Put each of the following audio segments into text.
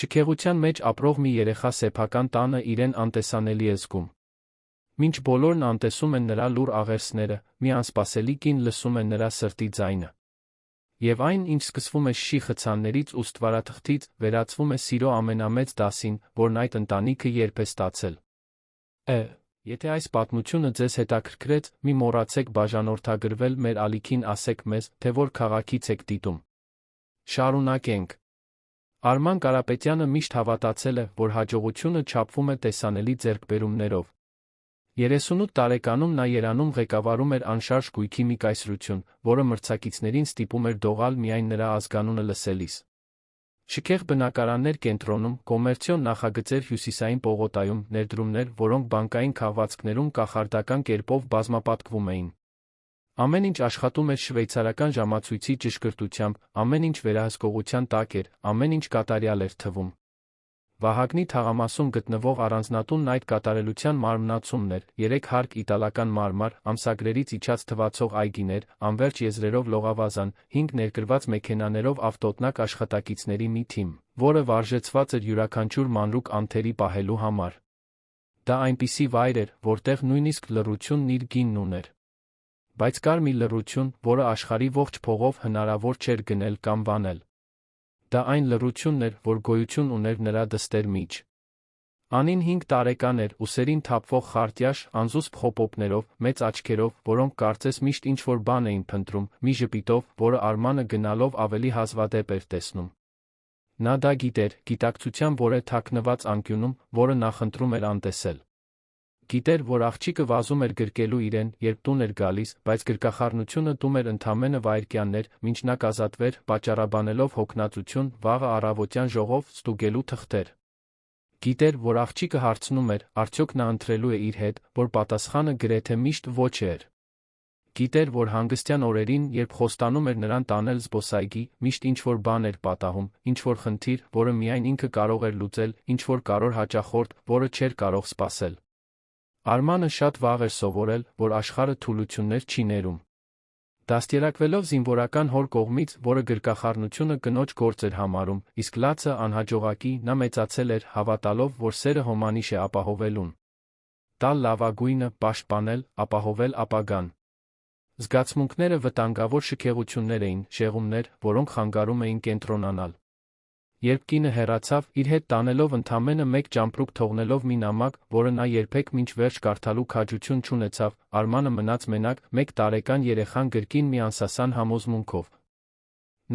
Շքեղության մեջ ապրող մի երեխա սեփական տանը իրեն անտեսանելի է զգում։ Մինչ բոլորն անտեսում են նրա լուռ աղերսները, մի անսպասելի կին լսում է նրա սրտի ձայնը։ Եվ այն, ինչ սկսվում է շշի խցաններից ու ստվարաթղթից, վերածվում է սիրո ամենամեծ դասին, որն այդ ընտանիքը երբ է ստացել։ Եթե այս պատմությունը ձեզ հետաքրքրեց, մի մոռացեք բաժանորդագրվել մեր ալիքին, ասեք մեզ, թե որ քաղաքից եք դիտում։ Շարունակենք։ Արման Կարապետյանը միշտ հավատացել է, որ հաջողությունը չափվում է տեսանելի ձեռքբերումներով։ 38 տարեկանում նա Երանում ղեկավարում էր անշարժ գույքի մի կայսրություն, որը մրցակիցներին ստիպում էր դողալ միայն նրա ազգանունը լսելիս։ Շքեղ բնակարաններ կենտրոնում, կոմերցիոն նախագծեր Հյուսիսային պողոտայում, ներդրումներ, որոնք բանկային քաղվածքներում կախարդական կերպով բազմապատկվում էին։ Ամեն ինչ աշխատում էր շվեյցարական ժամացույցի ճշգրտությամբ, ամեն ինչ վերահսկողության տակ էր, ամեն ինչ կատարյալ էր թվում։ Վահագնի թաղամասում գտնվող առանձնատունն այդ կատարելության մարմնացումն էր, 3 հարկ իտալական մարմար, ամսագրերից իջած թվացող այգիներ, անվերջ եզրերով լողավազան, 5 ներկրված մեքենաներով ավտոտնակ աշխատակիցների մի թիմ, որը վարժեցված էր յուրաքանչյուր մանրուք անթերի պահելու համար։ Դա այնպիսի վայր էր, որտեղ նույնիսկ լռությունն իր գինն ուներ։ Բայց կար մի լռություն, որը աշխարհի ողջ փողով հնարավոր չէր գնել կամ վանել։ Դա այն լռությունն էր, որ գոյություն ուներ նրա դստեր միջ։ Անին 5 տարեկան էր, ուսերին թափվող խարտյաշ, անզուսպ խոպոպներով, մեծ աչքերով, որոնք կարծես միշտ ինչ-որ բան էին փնտրում, մի ժպիտով, որը Արմանը գնալով ավելի հազվադեպ էր տեսնում։ Նա դա գիտեր, գիտակցության որ է թաքնված անկյունում, որը նախընտրում էր անտեսել։ Գիտեր, որ աղջիկը վազում էր գրկելու իրեն, երբ տուն էր գալիս, բայց գրկախառնությունը տում էր ընդամենը վայրկյաններ, մինչ նա կազատվեր, պատճառաբանելով հոգնածություն, վաղը առավոտյան ժողով ստուգելու թղթեր։ Գիտեր, որ աղջիկը հարցնում էր, արդյոք նա ընտրելու է իր հետ, որ պատասխանը գրեթե միշտ ոչ էր։ Գիտեր, որ հանգստյան օրերին, երբ խոստանում էր նրան տանել զբոսայգի, միշտ ինչ-որ բան էր պատահում, ինչ-որ խնդիր, որը միայն ինքը կարող էր լուծել, ինչ-որ կարևոր հաճախորդ, որը չէր կարող սպասել։ Արմանը շատ վաղ էր սովորել, որ աշխարհը թուլություններ չի ներում։ Դաստիարակվելով զինվորական հոր կողմից, որը գրկախառնությունը կնոջ գործ էր համարում, իսկ լացը անհաջողակի, նա մեծացել էր, հավատալով, որ սերը հոմանիշ է ապահովելուն։ Տալ լավագույնը, պաշտպանել, ապահովել ապագան։ Զգացմունքները վտանգավոր շքեղություններ էին, շեղումներ, որոնք խանգարում էին կենտրոնանալ։ Երբ կինը հեռացավ, իր հետ տանելով ընդամենը մեկ ճամպրուկ թողնելով մի նամակ, որը նա երբեք մինչ վերջ կարդալու քաջություն չունեցավ, Արմանը մնաց մենակ, 1 տարեկան երեխան գրկին մի անսասան համոզմունքով։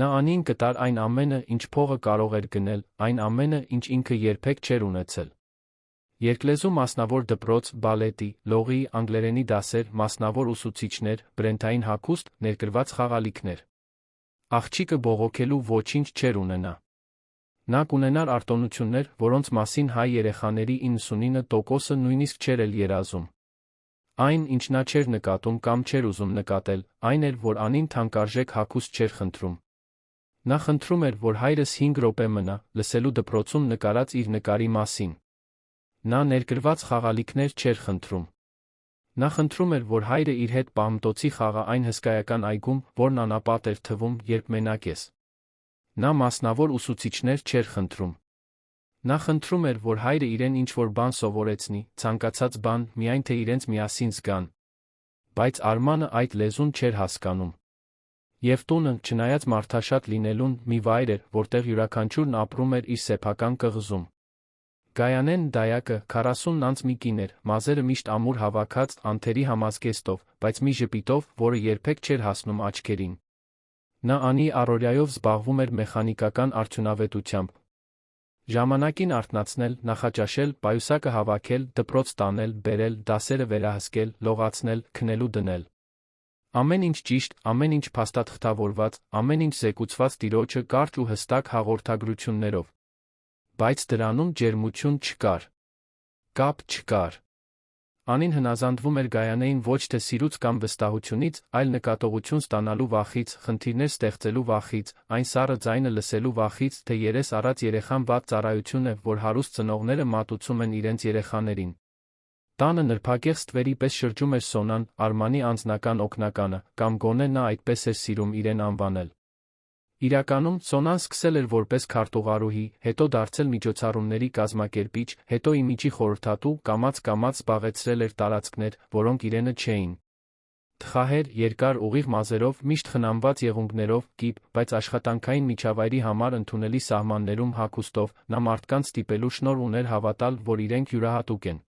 Նա անին կտար այն ամենը, ինչ փողը կարող էր գնել, այն ամենը, ինչ ինքը երբեք չէր ունեցել։ Երկլեզու մասնավոր դպրոց, բալետի, լողի, անգլերենի դասեր, մասնավոր ուսուցիչներ, բրենթային հագուստ, ներկրված խաղալիքներ։ Աղջիկը բողոքելու ոչինչ չէր ունենա։ Նա կունենար արտոնություններ, որոնց մասին հայ երեխաների 99%-ը նույնիսկ չէր էլ երազում։ Այն, ինչ նա չէր նկատում կամ չէր ուզում նկատել, այն էր, որ անին թանկարժեք հագուստ չէր խնդրում։ Նա խնդրում էր, որ հայրս 5 րոպե մնա, լսելու դպրոցում նկարած իր նկարի մասին։ Նա ներկրված խաղալիքներ չէր խնդրում։ Նա խնդրում էր, որ հայրը իր հետ պահմտոցի խաղա այն հսկայական այգում, որն անապատ էր թվում, երբ մենակ ես։ Նա մասնավոր ուսուցիչներ չէր խնդրում։ Նա խնդրում էր, որ հայրը իրեն ինչ-որ բան սովորեցնի, ցանկացած բան, միայն թե իրենց միասին զգան։ Բայց Արմանը այդ լեզուն չէր հասկանում։ Եվ տունը, չնայած մարդաշատ լինելուն, մի վայր էր, որտեղ յուրաքանչյուրն ապրում էր իր սեփական կղզում։ Գայանեն Դայակը 40-ն անց մի կին էր, մազերը միշտ ամուր հավաքած, անթերի համազգեստով, բայց մի ժպիտով, որը երբեք չէր հասնում աչքերին։ Նա անի առօրյայով զբաղվում էր մեխանիկական արդյունավետությամբ։ Ժամանակին արթնացնել, նախաճաշել, պայուսակը հավաքել, դպրոց տանել, բերել, դասերը վերահսկել, լողացնել, քնելու դնել։ Ամեն ինչ ճիշտ, ամեն ինչ փաստաթղթավորված, ամեն ինչ զեկուցված տիրոջը կարճ ու հստակ հաղորդագրություններով։ Բայց դրանում ջերմություն չկար։ Կապ չկար։ Անին հնազանդվում էր Գայանեին ոչ թե սիրուց կամ վստահությունից, այլ նկատողություն ստանալու վախից, խնդիրներ ստեղծելու վախից, այն սառը ձայնը լսելու վախից, թե երես առած երեխան վատ ծառայություն է, որ հարուստ ծնողները մատուցում են իրենց երեխաներին։ Տանը նրբագեղ ստվերի պես շրջում էր Սոնան, Արմանի անձնական օգնականը, կամ գոնե նա այդպես էր սիրում իրեն անվանել։ Իրականում Սոնան սկսել էր որպես քարտուղարուհի, հետո դարձել միջոցառումների կազմակերպիչ, հետո իմիջի խորհրդատու, կամաց-կամաց զբաղեցրել էր տարածքներ, որոնք իրենը չէին։ Թխահեր, երկար ուղիղ մազերով, միշտ խնամված եղունգներով, կիպ, բայց աշխատանքային միջավայրի համար ընդունելի սահմաններում հագուստով, նա մարդկանց ստիպելու շնորհ ուներ հավատալ, որ իրենք յուրահատուկ են։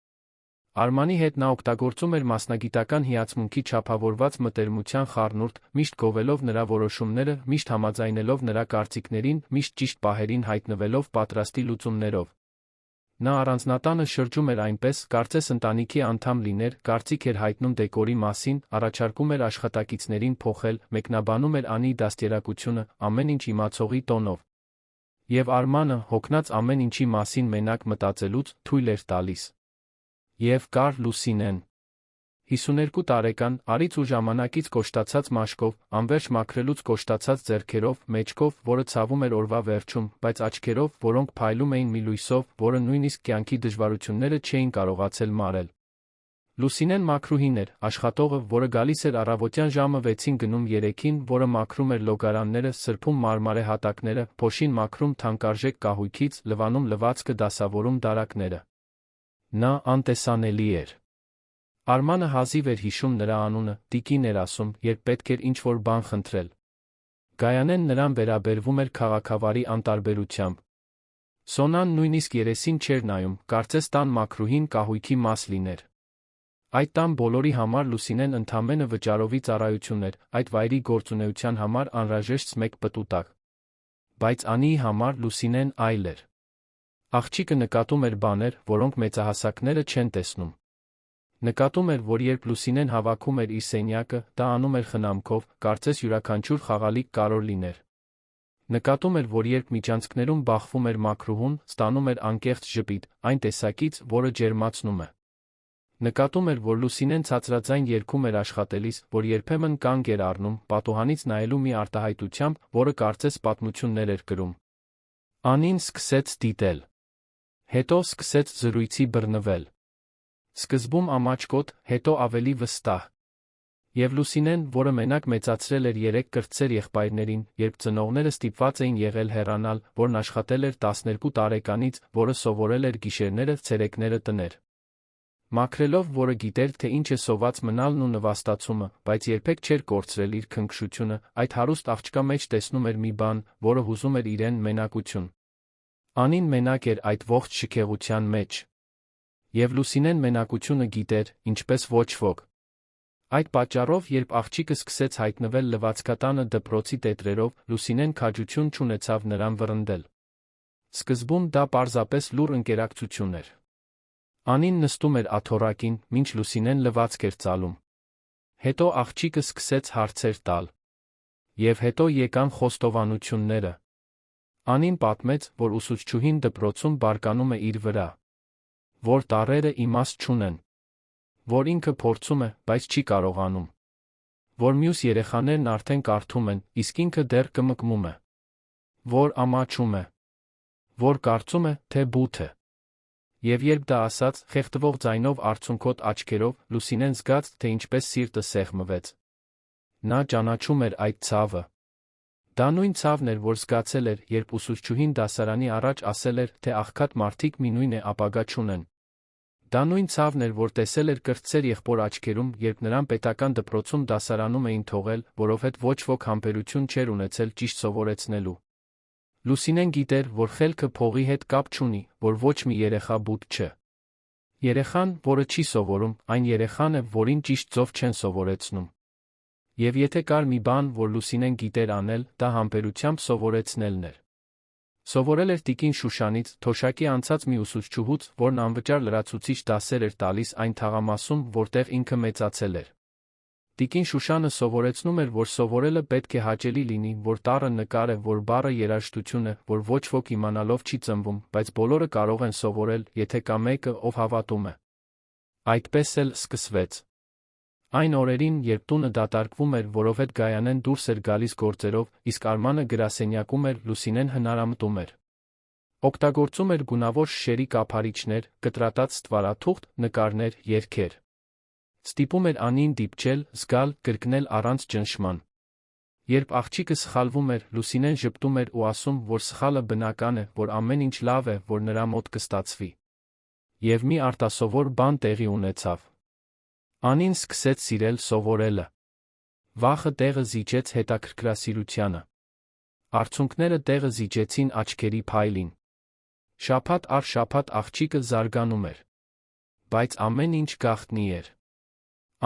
Արմանի հետ նա օգտագործում էր մասնագիտական հիացմունքի չափավորված մտերմության խառնուրդ, միշտ գովելով նրա որոշումները, միշտ համաձայնելով նրա կարծիքներին, միշտ ճիշտ պահերին հայտնվելով պատրաստի լուծումներով։ Նա առանձնատանը շրջում էր այնպես, կարծես ընտանիքի անդամ լիներ, կարծիք էր հայտնում դեկորի մասին, առաջարկում էր աշխատակիցներին փոխել, մեկնաբանում էր Անի դաստիարակությունը, ամեն ինչ իմացողի տոնով։ Եվ Արմանը, հոգնած ամեն ինչի մասին մենակ մտածելուց, թույլ էր տալիս։ Եվ կար Լուսինեն։ 52 տարեկան, արից ու ժամանակից կոշտացած մաշկով, անվերջ մաքրելուց կոշտացած ձեռքերով, մեջքով, որը ցավում էր օրվա վերջում, բայց աչքերով, որոնք փայլում էին մի լույսով, որը նույնիսկ կյանքի դժվարությունները չէին կարողացել մարել։ Լուսինեն մաքրուհին էր, աշխատողը, որը գալիս էր առավոտյան ժամը 6-ին գնում 3-ին, որը մաքրում էր լոգարանները, սրբում մարմարե հատակները, փոշին մաքրում թանկարժեք կահույքից, լվանում լվացքը, դասավորում դարակները։ Նա անտեսանելի էր։ Արմանը հազիվ էր հիշում նրա անունը, Տիկին էր ասում, երբ պետք էր ինչ-որ բան խնդրել։ Գայանեն նրան վերաբերվում էր քաղաքավարի անտարբերությամբ։ Սոնան նույնիսկ երեսին չէր նայում, կարծես տան մաքրուհին կահույքի մաս լիներ։ Այդ տան բոլորի համար Լուսինեն ընդամենը վճարովի ծառայություն էր, այդ վայրի գործունեության համար անհրաժեշտ մեկ պտուտակ։ Բայց Անիի համար Լուսինեն այլ էր։ Աղջիկը նկատում էր բաներ, որոնք մեծահասակները չեն տեսնում։ Նկատում էր, որ երբ Լուսինեն հավաքում էր իր սենյակը, դա անում էր խնամքով, կարծես յուրաքանչյուր խաղալիք կարող լիներ։ Նկատում էր, որ երբ միջանցքներում բախվում էր մաքրուհուն, ստանում էր անկեղծ ժպիտ, այն տեսակից, որը ջերմացնում է։ Նկատում էր, որ Լուսինեն ցածրաձայն երգում էր աշխատելիս, որ երբեմն կանգ էր առնում, պատուհանից նայելու մի արտահայտությամբ, որը կարծես պատմություններ էր կրում։ Անին սկսեց դիտել։ Հետո սկսեց զրույցի բռնվել։ Սկզբում ամաչկոտ, հետո ավելի վստահ։ Եվ Լուսինեն, որը մենակ մեծացրել էր 3 կրտսեր եղբայրներին, երբ ծնողները ստիպված էին եղել հեռանալ, որն աշխատել էր 12 տարեկանից, որը սովորել էր գիշերները, ցերեկները տներ։ Մաքրելով, որը գիտեր, թե ինչ է սոված մնալն ու նվաստացումը, բայց երբեք չէր կորցրել իր քնքշությունը, այդ հարուստ աղջկա մեջ տեսնում էր մի բան, որը հուզում էր իրեն մենակություն։ Անին մենակ էր այդ ողջ շքեղության մեջ։ Եվ Լուսինեն մենակությունը գիտեր, ինչպես ոչ ոք։ Այդ պատճառով, երբ աղջիկը սկսեց հայտնվել լվացքատանը դպրոցի տետրերով, Լուսինեն քաջություն չունեցավ նրան վռնդել։ Սկզբում դա պարզապես լուռ ընկերակցություն էր։ Անին նստում էր աթոռակին, մինչ Լուսինեն լվացք էր ծալում։ Հետո աղջիկը սկսեց հարցեր տալ։ Եվ հետո եկան խոստովանությունները։ Անին պատմեց, որ ուսուցչուհին դպրոցում բարկանում է իր վրա։ Որ տառերը իմաստ չունեն։ Որ ինքը փորձում է, բայց չի կարողանում։ Որ մյուս երեխաներն արդեն կարդում են, իսկ ինքը դեռ կմկմում է։ Որ ամաչում է։ Որ կարծում է, թե բութ է։ Եվ երբ դա ասաց, խեղդվող ձայնով արցունքոտ աչքերով, Լուսինեն զգաց, թե ինչպես սիրտը սեղմվեց։ Նա ճանաչում էր այդ ցավը։ Դա նույն ցավն էր, որ զգացել էր, երբ ուսուցչուհին դասարանի առաջ ասել էր, թե աղքատ մարդիկ մի նույն է ապագա չունեն։ Դա նույն ցավն էր, որ տեսել էր կրտսեր եղբոր աչքերում, երբ նրան պետական դպրոցում դասարանում էին թողել, որովհետև ոչ ոք համբերություն չէր ունեցել ճիշտ սովորեցնելու։ Լուսինեն գիտեր, որ խելքը փողի հետ կապ չունի, որ ոչ մի երեխա բութ չէ։ Երեխան, որը չի սովորում, այն երեխան է, որին ճիշտ ձով չեն սովորեցնում։ Եվ եթե կար մի բան, որ Լուսինեն գիտեր անել, դա համբերությամբ սովորեցնելն էր։ Սովորել էր տիկին Շուշանից, թոշակի անցած մի ուսուցչուհուց, որն անվճար լրացուցիչ դասեր էր տալիս այն թաղամասում, որտեղ ինքը մեծացել էր։ Տիկին Շուշանը սովորեցնում էր, որ սովորելը պետք է հաճելի լինի, որ տառը նկար է, որ բառը երաժշտություն է, որ ոչ ոք իմանալով չի ծնվում, բայց բոլորը կարող են սովորել, եթե կա մեկը, ով հավատում է։ Այդպես էլ սկսվեց։ Այն օրերին, երբ տունը դատարկվում էր, որովհետև Գայանեն դուրս էր գալիս գործերով, իսկ Արմանը գրասենյակում էր, Լուսինեն հնարամտում էր։ Օգտագործում էր գունավոր շշերի կափարիչներ, կտրատած ստվարաթուղթ, նկարներ, երգեր։ Ստիպում էր Անին դիպչել, զգալ, կրկնել առանց ճնշման։ Երբ աղջիկը սխալվում էր, Լուսինեն ժպտում էր ու ասում, որ սխալը բնական է, որ ամեն ինչ լավ է, որ նրա մոտ կստացվի։ Եվ մի արտասովոր բան տեղի ունեցավ։ Անին սկսեց սիրել սովորելը։ Վախը տեղը զիջեց հետաքրքրասիրությանը։ Արցունքները տեղը զիջեցին աչքերի փայլին։ Շաբաթ առ շաբաթ աղջիկը զարգանում էր։ Բայց ամեն ինչ գաղտնի էր։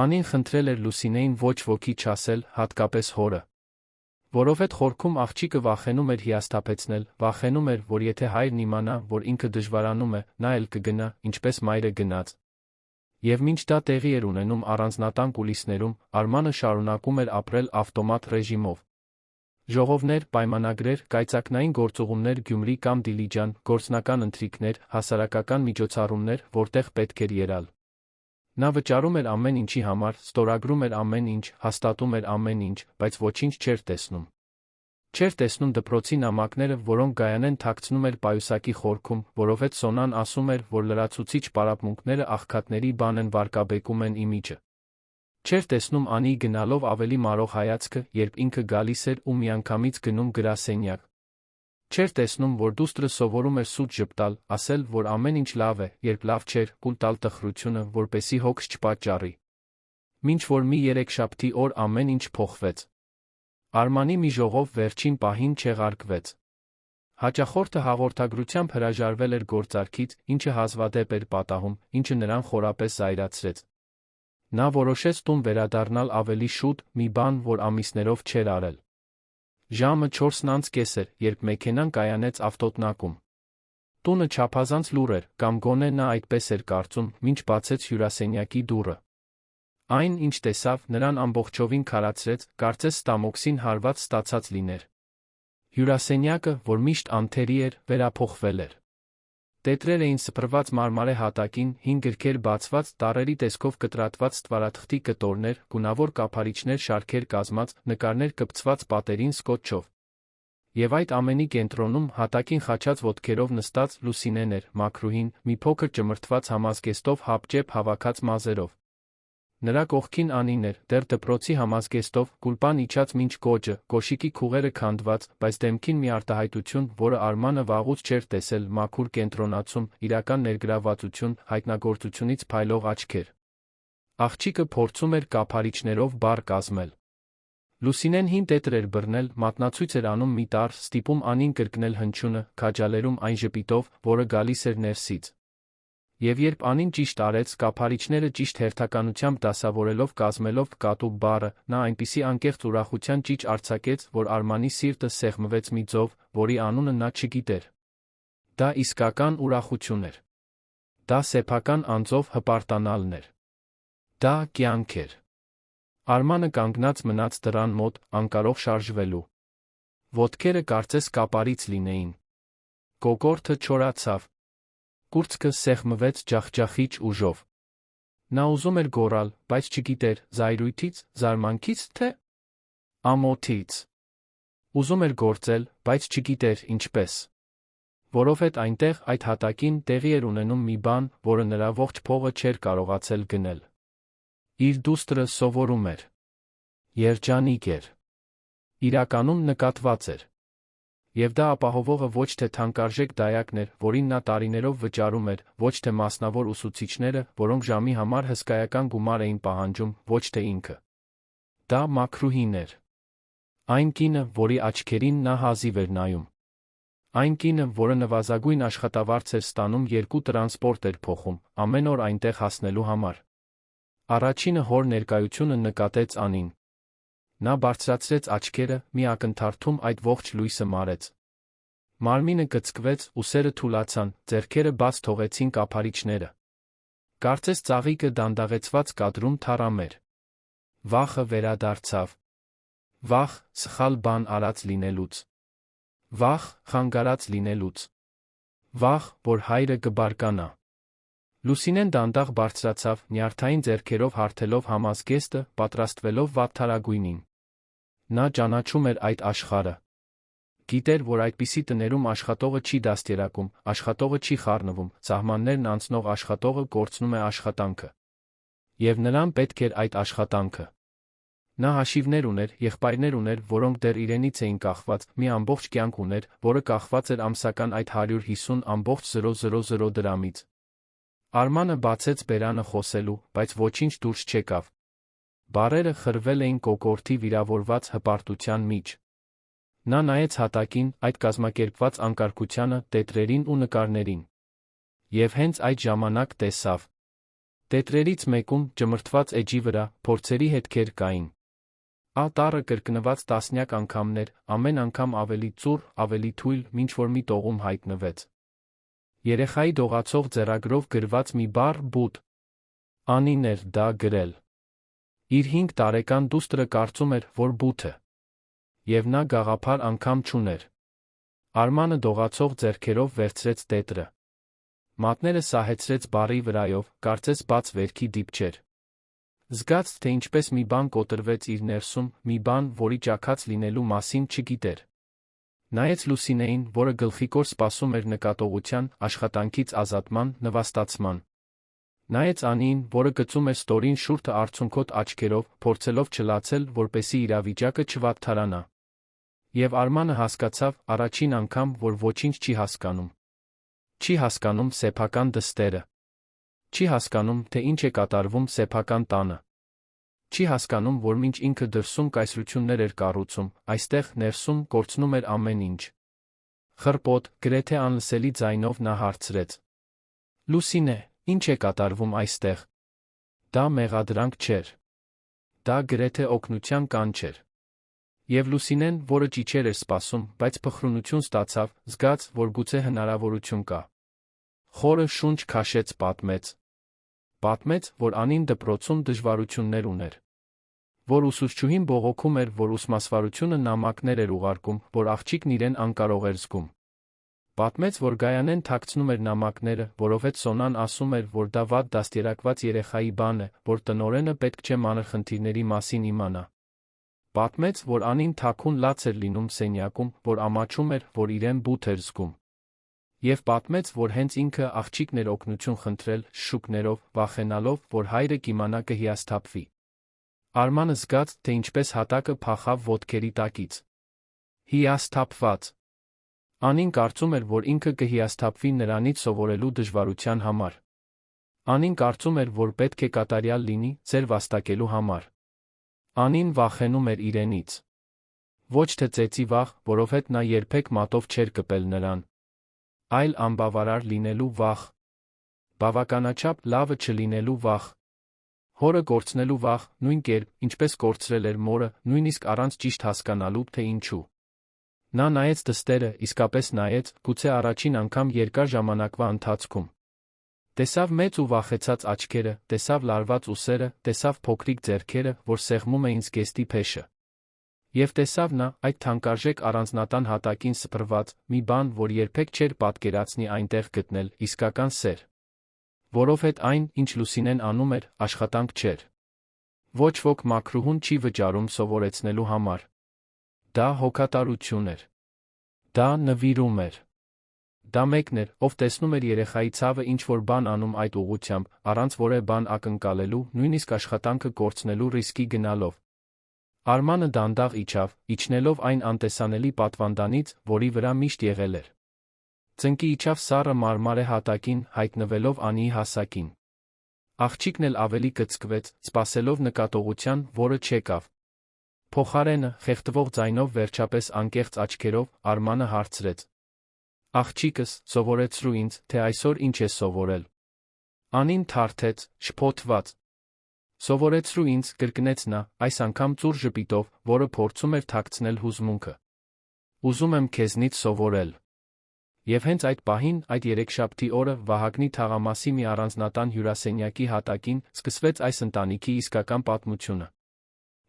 Անին խնդրել էր Լուսինեին ոչ ոքի չասել, հատկապես հորը։ Որովհետև խորքում աղջիկը վախենում էր հիասթափեցնել, վախենում էր, որ եթե հայրն իմանա, որ ինքը դժվարանում է, նա էլ կգնա, ինչպես մայրը գնաց։ Եվ մինչ դա տեղի էր ունենում առանձնատան կուլիսներում, Արմանը շարունակում էր ապրել ավտոմատ ռեժիմով։ Ժողովներ, պայմանագրեր, կայծակնային գործուղումներ Գյումրի կամ Դիլիջան, գործնական ընթրիքներ, հասարակական միջոցառումներ, որտեղ պետք էր ելալ։ Նա վճարում էր ամեն ինչի համար, ստորագրում էր ամեն ինչ, հաստատում էր ամեն ինչ, բայց ոչինչ չէր տեսնում։ Չէր տեսնում դպրոցի նամակները, որոնք Գայանեն թաքցնում էր պայուսակի խորքում, որովհետև Սոնան ասում էր, որ լրացուցիչ պարապմունքները աղքատների բան են վարկաբեկում են իմիջը։ Չէր տեսնում Անիի գնալով ավելի մարող հայացքը, երբ ինքը գալիս էր ու միանգամից գնում գրասենյակ։ Չէր տեսնում, որ դուստրը սովորում էր սուտ ժպտալ, ասել, որ ամեն ինչ լավ է, երբ լավ չէր, կուլ տալ տխրությունը, որպեսզի հոգս չպատճառի։ Մինչ որ մի երեքշաբթի օր ամեն ինչ փոխվեց։ Արմանի մի ժողով վերջին պահին չեղարկվեց։ Հաճախորդը հաղորդագրությամբ հրաժարվել էր գործարքից, ինչը հազվադեպ էր պատահում, ինչը նրան խորապես զայրացրեց։ Նա որոշեց տուն վերադառնալ ավելի շուտ, մի բան, որ ամիսներով չէր արել։ Ժամը 4:40 էր, երբ մեքենան կայանեց ավտոտնակում։ Տունը չափազանց լուռ էր, կամ գոնե նա այդպես էր կարծում, մինչ բացեց հյուրասենյակի դուռը։ Այն, ինչ տեսավ, նրան ամբողջովին քարացրեց, կարծես ստամոքսին հարված ստացած լիներ։ Հյուրասենյակը, որ միշտ անթերի էր, վերափոխվել էր։ Տետրեր էին սփռված մարմարե հատակին, հին գրքեր բացված, տառերի տեսքով կտրատված ստվարաթղթի կտորներ, գունավոր կափարիչներ շարքեր կազմած, նկարներ կպցված պատերին սկոթչով։ Եվ այդ ամենի կենտրոնում, հատակին խաչած ոտքերով նստած, Լուսինեն էր, մաքրուհին, մի փոքր ճմրթված համազգեստով հապճեպ հավաքած մազերով։ Նրա կողքին Անին էր, դեռ դպրոցի համազգեստով, գուլպան իջած մինչ գոճը, կոշիկի քուղերը քանդված, բայց դեմքին մի արտահայտություն, որը Արմանը վաղուց չէր տեսել, մաքուր կենտրոնացում, իրական ներգրավվածություն, հայտնագործությունից փայլող աչքեր։ Աղջիկը փորձում էր կափարիչներով բառ կազմել։ Լուսինեն հին տետր էր բռնել, մատնացույց էր անում մի տառ, ստիպում Անին կրկնել հնչյունը, քաջալերում այն ժպիտով, որը գալիս էր ներսից։ Եվ երբ Անին ճիշտ արեց, կափարիչները ճիշտ հերթականությամբ դասավորելով կազմելով կատու բառը, նա այնպիսի անկեղծ ուրախության ճիչ արձակեց, որ Արմանի սիրտը սեղմվեց մի ձով, որի անունը նա չգիտեր։ Դա իսկական ուրախություն էր։ Դա սեփական անձով հպարտանալն էր։ Դա կյանք էր։ Արմանը կանգնած մնաց դռան մոտ, անկարող շարժվելու։ Ոտքերը կարծես կապարից լինեին։ Կոկորդը չորացավ։ Կուրծքը սեղմվեց ջախջախիչ ուժով։ Նա ուզում էր գոռալ, բայց չգիտեր, զայրույթից, զարմանքից, թե ամոթից։ Ուզում էր գործել, բայց չգիտեր ինչպես։ Որովհետև այնտեղ, այդ հատակին, տեղի էր ունենում մի բան, որը նրա ողջ փողը չէր կարողացել գնել։ Իր դուստրը սովորում էր։ Երջանիկ էր։ Իրականում նկատված էր։ Եվ դա ապահովողը ոչ թե թանկարժեք դայակն էր, որին նա տարիներով վճարում էր, ոչ թե մասնավոր ուսուցիչները, որոնք ժամի համար հսկայական գումար էին պահանջում, ոչ թե ինքը։ Դա մաքրուհին էր։ Այն կինը, որի աչքերին նա հազիվ էր նայում։ Այն կինը, որը նվազագույն աշխատավարձ էր ստանում, 2 տրանսպորտ էր փոխում, ամեն օր այնտեղ հասնելու համար։ Առաջինը հոր ներկայությունը նկատեց Անին։ Նա բարձրացրեց աչքերը, մի ակնթարթում այդ ողջ լույսը մարեց։ Մարմինը կծկվեց, ուսերը թուլացան, ձեռքերը բաց թողեցին կափարիչները։ Կարծես ծաղիկը դանդաղեցված կադրում թառամեր։ Վախը վերադարձավ։ Վախ, սխալ բան արած լինելուց։ Վախ, խանգարած լինելուց։ Վախ, որ հայրը կբարկանա։ Լուսինեն դանդաղ բարձրացավ, նյարդային ձեռքերով հարթելով համազգեստը, պատրաստվելով վատթարագույնին։ Նա ճանաչում էր այդ աշխարհը։ Գիտեր, որ այդպիսի տներում աշխատողը չի դաստիարակում, աշխատողը չի խառնվում, սահմաններն անցնող աշխատողը կորցնում է աշխատանքը։ Եվ նրան պետք էր այդ աշխատանքը։ Նա հաշիվներ ուներ, եղբայրներ ուներ, որոնք դեռ իրենից էին կախված, մի ամբողջ կյանք ուներ, որը կախված էր ամսական այդ 150,000 դրամից։ Արմանը բացեց բերանը խոսելու, բայց ոչինչ դուրս չեկավ։ Բառերը խրվել էին կոկորդի վիրավորված հպարտության մեջ։ Նա նայեց հատակին, այդ կազմակերպված անկարգությանը, տետրերին ու նկարներին։ Եվ հենց այդ ժամանակ տեսավ։ Տետրերից մեկում, ճմրթված էջի վրա, փորձերի հետքեր կային։ Տառը կրկնված տասնյակ անգամներ, ամեն անգամ ավելի ծուռ, ավելի թույլ, մինչ որ մի տողում հայտնվեց։ Երեխայի դողացող ձեռագրով գրված մի բառ բութ։ Անին էր դա գրել։ Իր 5 տարեկան դուստրը կարծում էր, որ բութ է։ Եվ նա գաղափար անգամ չուներ։ Արմանը դողացող ձեռքերով վերցրեց տետրը։ Մատները սահեցրեց բառի վրայով, կարծես բաց վերքի դիպչեր։ Զգաց, թե ինչպես մի բան կոտրվեց իր ներսում, մի բան, որի ճաքած լինելու մասին չգիտեր։ Նայեց Լուսինեին, որը գլխիկոր սպասում էր նկատողության, աշխատանքից ազատման, նվաստացման։ Նայեց Անիին, որը գծում էր ստորին շուրթը արցունքոտ աչքերով, փորձելով չլացել, որպեսզի իրավիճակը չվատթարանա։ Եվ Արմանը հասկացավ, առաջին անգամ, որ ոչինչ չի հասկանում։ Չի հասկանում սեփական դստերը։ Չի հասկանում, թե ինչ է կատարվում սեփական տանը։ Չի հասկանում, որ մինչ ինքը դրսում կայսրություններ էր կառուցում, այստեղ ներսում կորցնում էր ամեն ինչ։ Խռպոտ, գրեթե անլսելի ձայնով նա հարցրեց. Լուսինե, ինչ է կատարվում այստեղ։ Դա մեղադրանք չէր։ Դա գրեթե օգնության կանչ էր։ Եվ Լուսինեն, որը ճիչեր էր սպասում, բայց փխրունություն ստացավ, զգաց, որ գուցե հնարավորություն կա։ Խորը շունչ քաշեց պատմեց։ Պատմեց, որ Անին դպրոցում դժվարություններ ուներ։ Որ ուսուցչուհին բողոքում էր, որ ուսմասվարությունը նամակներ էր ուղարկում, որ աղջիկն իրեն անկարող էր զգում։ Պատմեց, որ Գայանեն թաքցնում էր նամակները, որովհետև Սոնան ասում էր, որ դա վատ դաստիարակված երեխայի բան է, որ տնօրենը պետք չէ մանր խնդիրների մասին իմանա։ Պատմեց, որ Անին թաքուն լաց էր լինում սենյակում, որ ամաչում էր, որ իրեն բութ էր զգում։ Եվ պատմեց, որ հենց ինքը աղջիկն էր օգնություն խնդրել, շշուկներով, վախենալով, որ հայրը կիմանա կհիասթափվի։ Արմանը զգաց, թե ինչպես հատակը փախավ ոտքերի տակից։ Հիասթափված։ Անին կարծում էր, որ ինքը կհիասթափվի նրանից սովորելու դժվարության համար։ Անին կարծում էր, որ պետք է կատարյալ լինի, ձեր վաստակելու համար։ Անին վախենում էր իրենից։ Ոչ թե ծեծի վախ, որովհետև նա երբեք մատով չէր կպել նրան, այլ անբավարար լինելու վախ։ Բավականաչափ լավը չլինելու վախ։ Հորը կորցնելու վախ, նույն կերպ, ինչպես կորցրել էր մորը, նույնիսկ առանց ճիշտ հասկանալու, թե ինչու։ Նա նայեց դստերը, իսկապես նայեց, գուցե առաջին անգամ երկար ժամանակվա ընթացքում։ Տեսավ մեծ ու վախեցած աչքերը, տեսավ լարված ուսերը, տեսավ փոքրիկ ձեռքերը, որ սեղմում էին զգեստի փեշը։ Եվ տեսավ նա, այդ թանկարժեք առանձնատան հատակին սփռված, մի բան, որ երբեք չէր պատկերացնի այնտեղ գտնել, իսկական սեր։ Որովհետև այն, ինչ Լուսինեն անում էր, աշխատանք չէր։ Ոչ ոք մաքրուհուն չի վճարում սովորեցնելու համար։ Դա հոգատարություն էր։ Դա նվիրում էր։ Դա մեկն էր, ով տեսնում էր երեխայի ցավը ինչ-որ բան անում այդ ուղղությամբ, առանց որևէ բան ակնկալելու, նույնիսկ աշխատանքը կորցնելու ռիսկի գնալով։ Արմանը դանդաղ իջավ, իջնելով այն անտեսանելի պատվանդանից, որի վրա միշտ եղել էր։ Ծնկի իջավ սառը մարմարե հատակին, հայտնվելով Անիի հասակին։ Աղջիկն էլ ավելի կծկվեց, սպասելով նկատողության, որը չեկավ։ Փոխարենը, խեղդվող ձայնով վերջապես անկեղծ աչքերով, Արմանը հարցրեց. Աղջիկս, սովորեցրու ինձ, թե այսօր ինչ ես սովորել։ Անին թարթեց, շփոթված։ Սովորեցրու ինձ, կրկնեց նա, այս անգամ ծուռ ժպիտով, որը փորձում էր թաքցնել հուզմունքը։ Ուզում եմ քեզնից սովորել։ Եվ հենց այդ պահին, այդ երեքշաբթի օրը, Վահագնի թաղամասի մի առանձնատան հյուրասենյակի հատակին, սկսվեց այս ընտանիքի իսկական պատմությունը։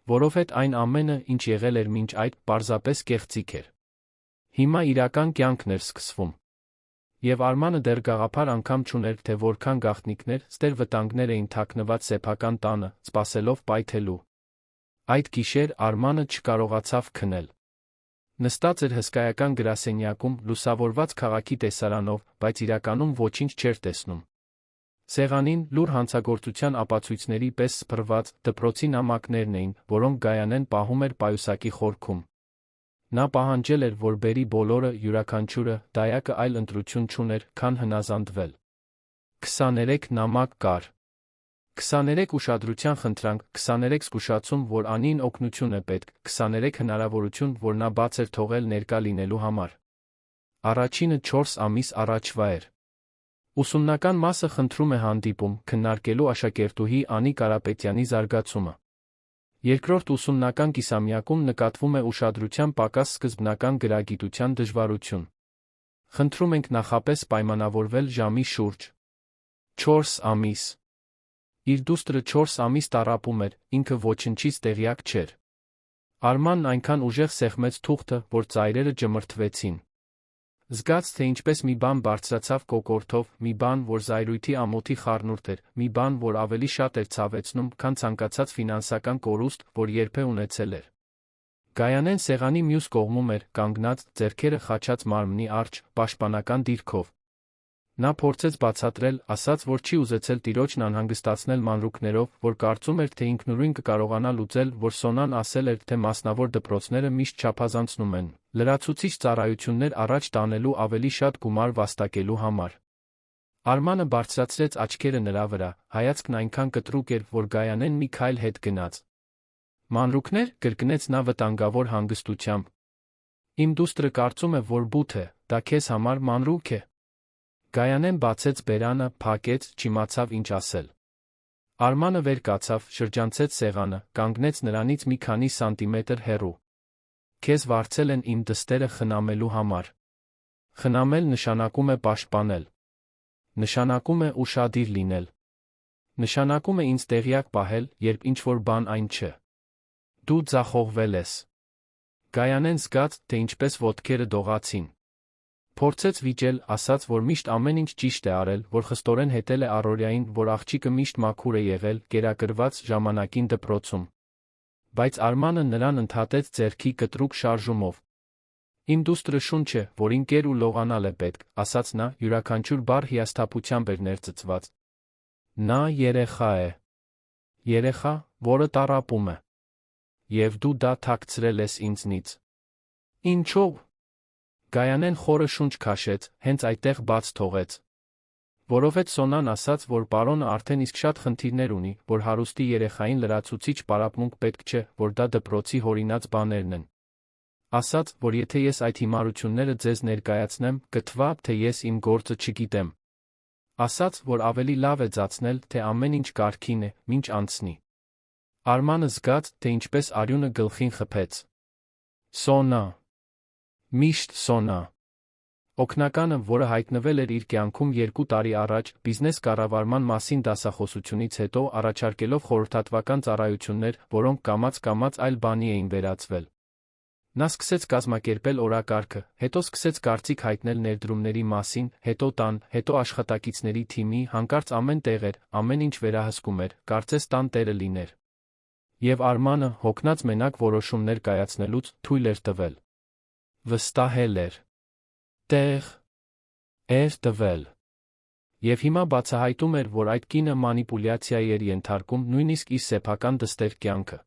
Որովհետև այն ամենը, ինչ եղել էր մինչ այդ, պարզապես կեղծիք էր։ Հիմա իրական կյանքն էր սկսվում։ Եվ Արմանը դեռ գաղափար անգամ չուներ, թե որքան գաղտնիքներ, ստեր վտանգներ էին թաքնված սեփական տանը, սպասելով պայթելու։ Այդ գիշեր Արմանը չկարողացավ քնել։ Նստած էր հսկայական գրասենյակում, լուսավորված քաղաքի տեսարանով, բայց իրականում ոչինչ չէր տեսնում։ Սեղանին լուր հանցագործության ապացույցների պես սփռված դպրոցի նամակներն էին, որոնք Գայանեն պահում էր պայուսակի խորքում։ Նա պահանջել էր, որ բերի բոլորը, յուրաքանչյուրը, դայակը այլ ընտրություն չուներ, քան հնազանդվել։ 23 նամակ կար։ 23 ուշադրության խնդրանք, 23 զգուշացում, որ Անին օգնություն է պետք, 23 հնարավորություն, որ նա բաց էր թողել ներկա լինելու համար։ Առաջինը 4 ամիս առաջվա էր։ Ուսումնական մասը խնդրում է հանդիպում, քննարկելու աշակերտուհի Անի Կարապետյանի զարգացումը։ Երկրորդ ուսումնական կիսամյակում նկատվում է ուշադրության պակաս, սկզբնական գրագիտության դժվարություն։ Խնդրում ենք նախապես պայմանավորվել ժամի շուրջ։ 4 ամիս։ Իր դուստրը 4 ամիս տառապում էր, ինքը ոչնչից տեղյակ չէր։ Արմանն այնքան ուժեղ սեղմեց թուղթը, որ ծայրերը ջմրթվեցին։ Զգաց, թե ինչպես մի բան բարձրացավ կոկորդով, մի բան, որ զայրույթի ամոթի խառնուրդ էր, մի բան, որ ավելի շատ էր ցավեցնում, քան ցանկացած ֆինանսական կորուստ, որ երբե ունեցել էր։ Գայանեն սեղանի մյուս կողմում էր, կանգնած, ձեռքերը խաչած մարմնի առջ, պաշտպանական դիրքով։ Նա փորձեց բացատրել, ասաց, որ չի ուզեցել տիրոջն անհանգստացնել մանրուքներով, որ կարծում էր, թե ինքնուրույն կկարողանա լուծել, որ Սոնան ասել էր, թե մասնավոր դպրոցները միշտ չափազանցնում են, լրացուցիչ ծառայություններ առաջ տանելու ավելի շատ գումար վաստակելու համար։ Արմանը բարձրացրեց աչքերը նրա վրա, հայացքն այնքան կտրուկ էր, որ Գայանեն մի քայլ հետ գնաց։ Մանրուքներ, կրկնեց նա վտանգավոր հանգստությամբ։ Իմ դուստրը կարծում է, որ բութ է, դա քեզ համար մանրուք է։ Գայանեն բացեց բերանը, փակեց, չիմացավ ինչ ասել։ Արմանը վեր կացավ, շրջանցեց սեղանը, կանգնեց նրանից մի քանի սանտիմետր հեռու։ Քեզ վարձել են իմ դստերը խնամելու համար։ Խնամել նշանակում է պաշտպանել։ Նշանակում է ուշադիր լինել։ Նշանակում է ինձ տեղյակ պահել, երբ ինչ-որ բան այն չէ։ Դու ձախողվել ես։ Գայանեն զգաց, թե ինչպես ոտքերը դողացին։ Փորձեց վիճել, ասաց, որ միշտ ամեն ինչ ճիշտ է արել, որ խստորեն հետել է առօրյային, որ աղջիկը միշտ մաքուր է եղել, կերակրված ժամանակին դպրոցում։ Բայց Արմանը նրան ընդհատեց ձեռքի կտրուկ շարժումով։ Իմ դուստրը շունչ է, որին կեր ու լողանալ է պետք, ասաց նա, յուրաքանչյուր բառ հիասթափությամբ էր ներծծված։ Նա երեխա է։ Երեխա, որը տառապում է։ Եվ դու դա թաքցրել ես ինձնից։ Ինչո՞վ։ Գայանեն խորը շունչ քաշեց, հենց այդտեղ բաց թողեց։ Որովհետև Սոնան ասաց, որ պարոնը արդեն իսկ շատ խնդիրներ ունի, որ հարուստի երեխային լրացուցիչ պարապմունք պետք չէ, որ դա դպրոցի հորինած բաներն են։ Ասաց, որ եթե ես այդ հիմարությունները ձեզ ներկայացնեմ, կթվա, թե ես իմ գործը չգիտեմ։ Ասաց, որ ավելի լավ է ձացնել, թե ամեն ինչ կարգին է, մինչ անցնի։ Արմանը զգաց, թե ինչպես արյունը գլխին խփեց։ Սոնա։ Միշտ Սոնա։ Օգնականը, որը հայտնվել էր իր կյանքում 2 տարի առաջ, բիզնես կառավարման մասին դասախոսությունից հետո առաջարկելով խորհրդատվական ծառայություններ, որոնք կամաց-կամաց այլ բանի էին վերածվել։ Նա սկսեց կազմակերպել օրակարգը, հետո սկսեց կարծիք հայտնել ներդրումների մասին, հետո տան, հետո աշխատակիցների թիմի, հանկարծ ամեն տեղ էր, ամեն ինչ վերահսկում էր, կարծես տան տերը լիներ։ Եվ Արմանը, հոգնած մենակ որոշումներ կայացնելուց, թույլ էր տվել։ Վստահել էր։ Տեղ էր տվել։ Եվ հիմա բացահայտում էր, որ այդ կինը մանիպուլյացիայի էր ենթարկում նույնիսկ իր սեփական դստեր կյանքը։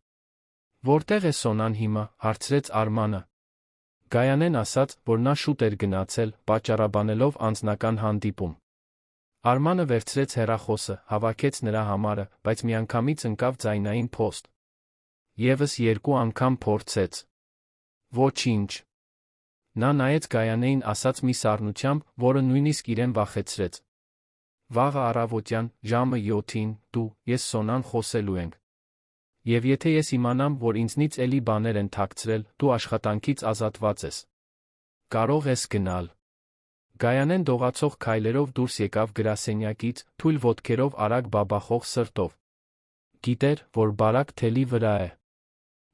Որտեղ է Սոնան հիմա, հարցրեց Արմանը։ Գայանեն ասաց, որ նա շուտ էր գնացել, պատճառաբանելով անձնական հանդիպում։ Արմանը վերցրեց հեռախոսը, հավաքեց նրա համարը, բայց միանգամից ընկավ ձայնային փոստ։ Եվս 2 անգամ փորձեց։ Ոչինչ։ Նա նայեց Գայանեին ասաց մի սառնությամբ, որը նույնիսկ իրեն վախեցրեց։ Վաղը առավոտյան, ժամը 7-ին, դու, ես Սոնան խոսելու ենք։ Եվ եթե ես իմանամ, որ ինձնից էլի բաներ են թաքցրել, դու աշխատանքից ազատված ես։ Կարող ես գնալ։ Գայանեն դողացող քայլերով դուրս եկավ գրասենյակից, թույլ ոտքերով արագ բաբախող սրտով։ Գիտեր, որ բարակ թելի վրա է։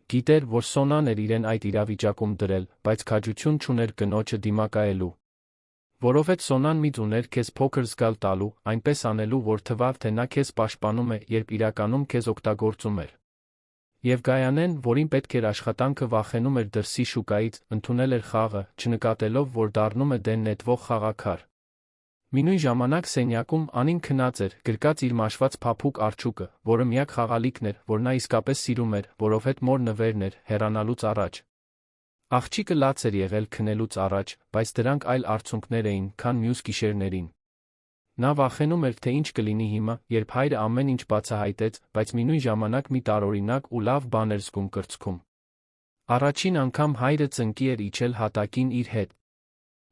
Գիտեր, որ Սոնան էր իրեն այդ իրավիճակում դրել, բայց քաջություն չուներ կնոջը դիմակայելու։ Որովհետև Սոնան միծ ուներ քեզ փոքր զգալ տալու, այնպես անելու, որ թվավ, թե նա քեզ պաշտպանում է, երբ իրականում քեզ օգտագործում էր։ Եվ Գայանեն, որին պետք էր աշխատանքը, վախենում էր դրսի շուկայից, ընդունել էր խաղը, չնկատելով, որ դառնում է դեն նետվող խաղաքար։ Մինույն ժամանակ սենյակում Անին քնած էր, գրկած իր մաշված փափուկ արջուկը, որը միակ խաղալիքն էր, որ նա իսկապես սիրում էր, որովհետև մոր նվերն էր, հեռանալուց առաջ։ Աղջիկը լաց էր եղել քնելուց առաջ, բայց դրանք այլ արցունքներ էին, քան մյուս գիշերներին։ Նա վախենում էր, թե ինչ կլինի հիմա, երբ հայրը ամեն ինչ բացահայտեց, բայց մինույն ժամանակ մի տարօրինակ ու լավ բան էր զգում կրծքում։ Առաջին անգամ հայրը ծնկի էր իջել հատակին իր հետ։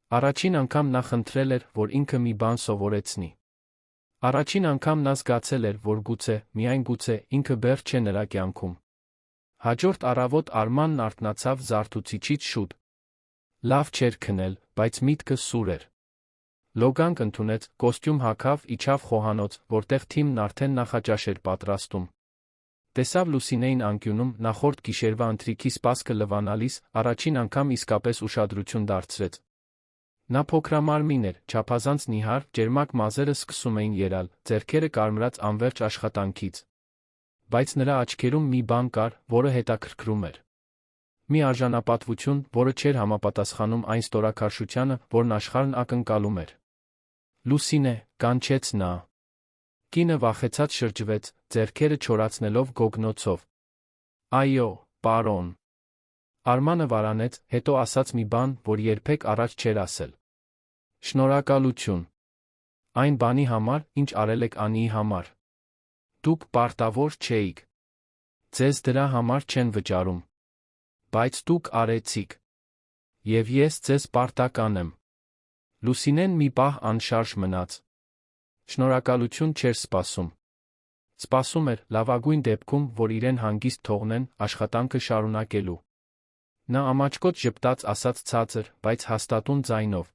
Առաջին անգամ նա խնդրել էր, որ ինքը մի բան սովորեցնի։ Առաջին անգամ նա զգացել էր, որ գուցե, միայն գուցե, ինքը բեռ չէ նրա կյանքում։ Հաջորդ առավոտ Արմանն արթնացավ զարթուցիչից շուտ։ Լավ չէր քնել, բայց միտքը սուր էր։ Լոգանք ընդունեց, կոստյում հագավ, իջավ խոհանոց, որտեղ թիմն արդեն նախաճաշ էր պատրաստում։ Տեսավ Լուսինեին անկյունում, նախորդ գիշերվա ընթրիքի սպասքը լվանալիս, առաջին անգամ իսկապես ուշադրություն դարձրեց։ Նա փոքրամարմին էր, չափազանց նիհար, ջերմակ մազերը սկսում էին երալ, ձեռքերը կարմրած անվերջ աշխատանքից։ Բայց նրա աչքերում մի բան կար, որը հետաքրքրում էր։ Մի արժանապատվություն, որը չէր համապատասխանում այն ստորաքարշությանը, որն աշխարհն ակնկալում էր։ Լուսինե, կանչեց նա։ Կինը վախեցած շրջվեց, ձեռքերը չորացնելով գոգնոցով։ Այո, պարոն։ Արմանը վարանեց, հետո ասաց մի բան, որ երբեք առաջ չէր ասել։ Շնորհակալություն։ Այն բանի համար, ինչ արել եք Անիի համար։ Դուք պարտավոր չէիք։ Ձեզ դրա համար չեն վճարում։ Բայց դուք արեցիք։ Եվ ես ձեզ պարտական եմ։ Լուսինեն մի պահ անշարժ մնաց։ Շնորհակալություն չէր սպասում։ Սպասում էր, լավագույն դեպքում, որ իրեն հանգիստ թողնեն, աշխատանքը շարունակելու։ Նա ամաչկոտ ժպտաց ասաց ցածր, բայց հաստատուն ձայնով.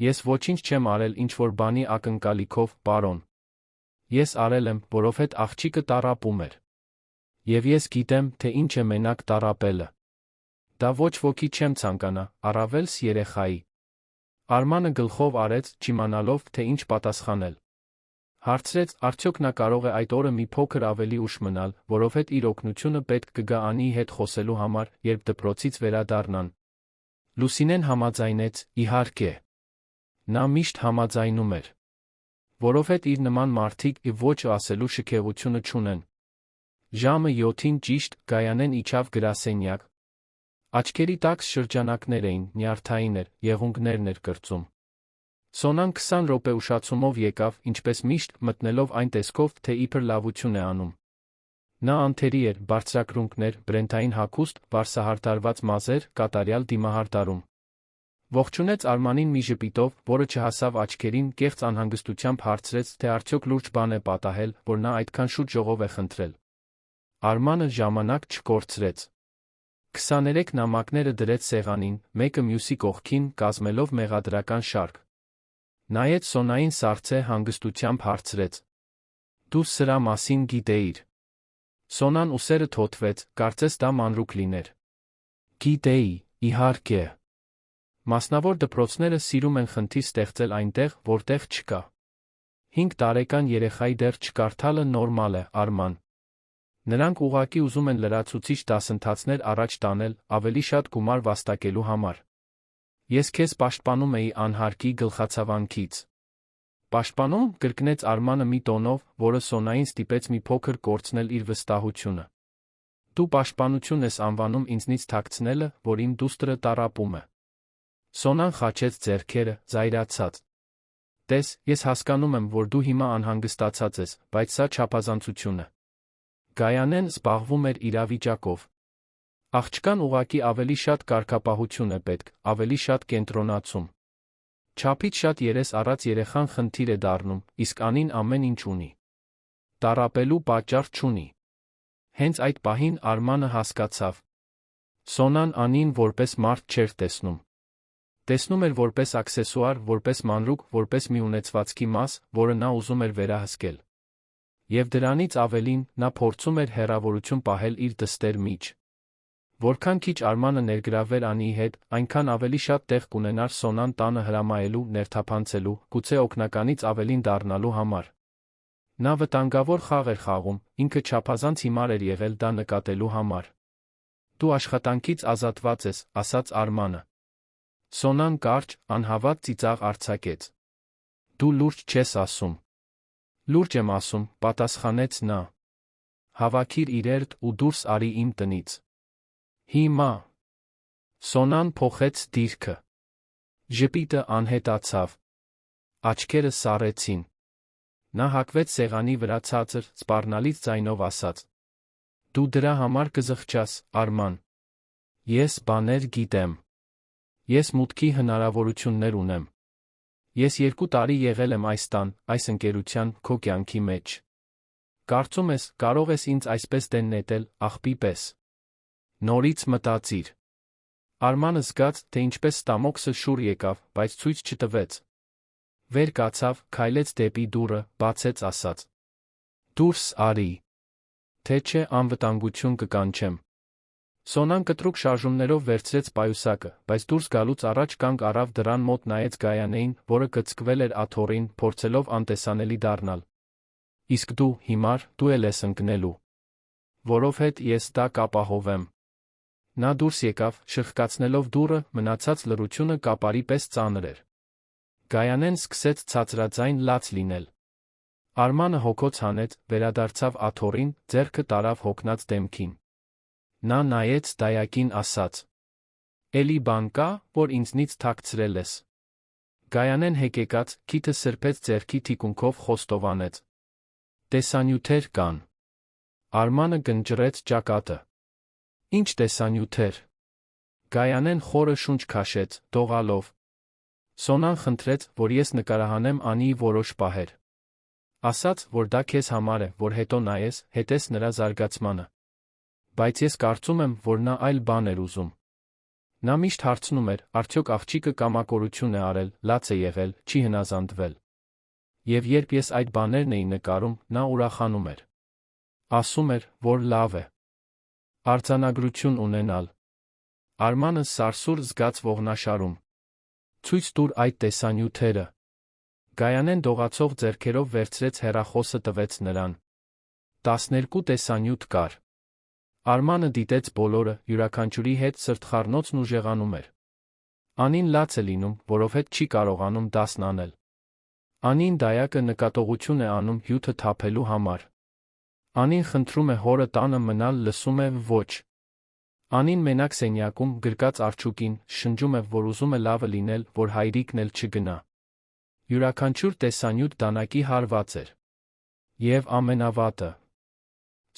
Ես ոչինչ չեմ արել ինչ-որ բանի ակնկալիքով, պարոն։ Ես արել եմ, որովհետև աղջիկը տառապում էր։ Եվ ես գիտեմ, թե ինչ է մենակ տառապելը։ Դա ոչ ոքի չեմ ցանկանա, առավելս երեխայի։ Արմանը գլխով արեց, չիմանալով, թե ինչ պատասխանել։ Հարցրեց, արդյոք նա կարող է այդ օրը մի փոքր ավելի ուշ մնալ, որովհետև իր օգնությունը պետք կգա Անիի հետ խոսելու համար, երբ դպրոցից վերադառնան։ Լուսինեն համաձայնեց, իհարկե։ Նա միշտ համաձայնում էր։ Որովհետև իր նման մարդիկ ոչ ասելու շքեղությունը չունեն։ Ժամը 7-ին ճիշտ, Գայանեն իջավ գրասենյակ։ Աչքերի տակ շրջանակներ էին, նյարդային էր, եղունգներն էր կրծում։ Սոնան 20 րոպե ուշացումով եկավ, ինչպես միշտ, մտնելով այն տեսքով, թե իբր լավություն է անում։ Նա անթերի էր, բարձրակրունկներ, բրենթային հագուստ, վարսահարդարված մազեր, կատարյալ դիմահարդարում։ Ողջունեց Արմանին մի ժպիտով, որը չհասավ աչքերին, կեղծ անհանգստությամբ հարցրեց, թե արդյոք լուրջ բան է պատահել, որ նա այդքան շուտ ժողով է խնդրել։ Արմանը ժամանակ չկորցրեց։ 23 նամակները դրեց սեղանին, մեկը մյուսի կողքին, կազմելով մեղադրական շարք։ Նայեց Սոնային սառցե հանգստությամբ հարցրեց. Դու սրա մասին գիտեիր։ Սոնան ուսերը թոթվեց, կարծես դա մանրուք լիներ։ Գիտեի, իհարկե։ Մասնավոր դպրոցները սիրում են խնդիր ստեղծել այնտեղ, որտեղ չկա։ 5 տարեկան երեխայի դեռ չկարդալը նորմալ է, Արման։ Նրանք ուղղակի ուզում են լրացուցիչ դասընթացներ առաջ տանել, ավելի շատ գումար վաստակելու համար։ Ես քեզ պաշտպանում էի անհարկի գլխացավանքից։ Պաշտպանում, կրկնեց Արմանը մի տոնով, որը Սոնային ստիպեց մի փոքր կորցնել իր վստահությունը։ Դու պաշտպանություն ես անվանում ինձնից թաքցնելը, որ իմ դուստրը տառապում է։ Սոնան խաչեց ձեռքերը, զայրացած։ Տես, ես հասկանում եմ, որ դու հիմա անհանգստացած ես, բայց սա չափազանցություն է։ Գայանեն զբաղվում էր իրավիճակով։ Աղջկան ուղղակի ավելի շատ կարգապահություն է պետք, ավելի շատ կենտրոնացում։ Չափից շատ երես առած երեխան խնդիր է դառնում, իսկ Անին ամեն ինչ ունի։ Տառապելու պատճառ չունի։ Հենց այդ պահին Արմանը հասկացավ։ Սոնան Անին որպես մարդ չէր տեսնում։ Տեսնում էր որպես աքսեսուար, որպես մանրուք, որպես մի ունեցվածքի մաս, որը նա ուզում էր վերահսկել։ Եվ դրանից ավելին, նա փորձում էր հեռավորություն պահել իր դստեր միջ։ Որքան քիչ Արմանը ներգրավվեր Անիի հետ, այնքան ավելի շատ տեղ կունենար Սոնան տանը հրամայելու, ներթափանցելու, գուցե օգնականից ավելին դառնալու համար։ Նա վտանգավոր խաղ էր խաղում, ինքը չափազանց հիմար էր եղել դա նկատելու համար։ Դու աշխատանքից ազատված ես, ասաց Արմանը։ Սոնան կարճ, անհավատ ծիծաղ արձակեց։ Դու լուրջ չես ասում։ Լուրջ եմ ասում, պատասխանեց նա։ Հավաքիր իրերդ ու դուրս արի իմ տնից։ Հիմա։ Սոնան փոխեց դիրքը։ Ժպիտը անհետացավ։ Աչքերը սառեցին։ Նա հագվեց սեղանի վրա ցածր, սպառնալից ձայնով ասաց. Դու դրա համար կզղջաս, Արման։ Ես բաներ գիտեմ։ Ես մուտքի հնարավորություններ ունեմ։ Ես 2 տարի եղել եմ այս տան, այս ընկերության, քո կյանքի մեջ։ Կարծում ես, կարող ես ինձ այսպես դեն նետել, աղբի պես։ Նորից մտածիր։ Արմանը զգաց, թե ինչպես ստամոքսը շուռ եկավ, բայց ցույց չտվեց։ Վեր կացավ, քայլեց դեպի դուռը, բացեց ասաց. Դուրս արի։ Թե չէ անվտանգություն կկանչեմ։ Սոնան կտրուկ շարժումներով վերցրեց պայուսակը, բայց դուրս գալուց առաջ կանգ առավ դռան մոտ նայեց Գայանեին, որը կծկվել էր աթոռին, փորձելով անտեսանելի դառնալ։ Իսկ դու, հիմար, դու էլ ես ընկնելու։ Որովհետ ես դա կապահովեմ։ Նա դուրս եկավ, շրխկացնելով դուռը, մնացած լռությունը կապարի պես ծանր էր։ Գայանեն սկսեց ցածրաձայն լաց լինել։ Արմանը հոգոց հանեց, վերադարձավ աթոռին, ձեռքը տարավ հոգնած դեմքին։ Նա նայեց դայակին ասաց. Էլի բան կա, որ ինձնից թաքցրել ես։ Գայանեն հեկեկած, քիթը սրբեց ձեռքի թիկունքով խոստովանեց. Տեսանյութեր կան։ Արմանը գնճռեց ճակատը։ Ինչ տեսանյութեր։ Գայանեն խորը շունչ քաշեց, դողալով։ Սոնան խնդրեց, որ ես նկարահանեմ Անիի որոշ պահեր։ Ասաց, որ դա քեզ համար է, որ հետո նայես, հետես նրա զարգացմանը։ Բայց ես կարծում եմ, որ նա այլ բան էր ուզում։ Նա միշտ հարցնում էր, արդյոք աղջիկը կամակորություն է արել, լաց է եղել, չի հնազանդվել։ Եվ երբ ես այդ բաներն էի նկարում, նա ուրախանում էր։ Ասում էր, որ լավ է։ Արձանագրություն ունենալ։ Արմանը սարսուռ զգաց ողնաշարում։ Ցույց տուր այդ տեսանյութերը։ Գայանեն դողացող ձեռքերով վերցրեց հեռախոսը տվեց նրան։ 12 տեսանյութ կար։ Արմանը դիտեց բոլորը, յուրաքանչյուրի հետ սրտխառնոցն ուժեղանում էր։ Անին լաց է լինում, որովհետև չի կարողանում դասն անել։ Անին դայակը նկատողություն է անում հյութը թափելու համար։ Անին խնդրում է հորը տանը մնալ, լսում է ոչ։ Անին մենակ սենյակում, գրկած արջուկին, շնջում է, որ ուզում է լավը լինել, որ հայրիկն էլ չգնա։ Յուրաքանչյուր տեսանյութ դանակի հարված էր։ Եվ ամենավատը։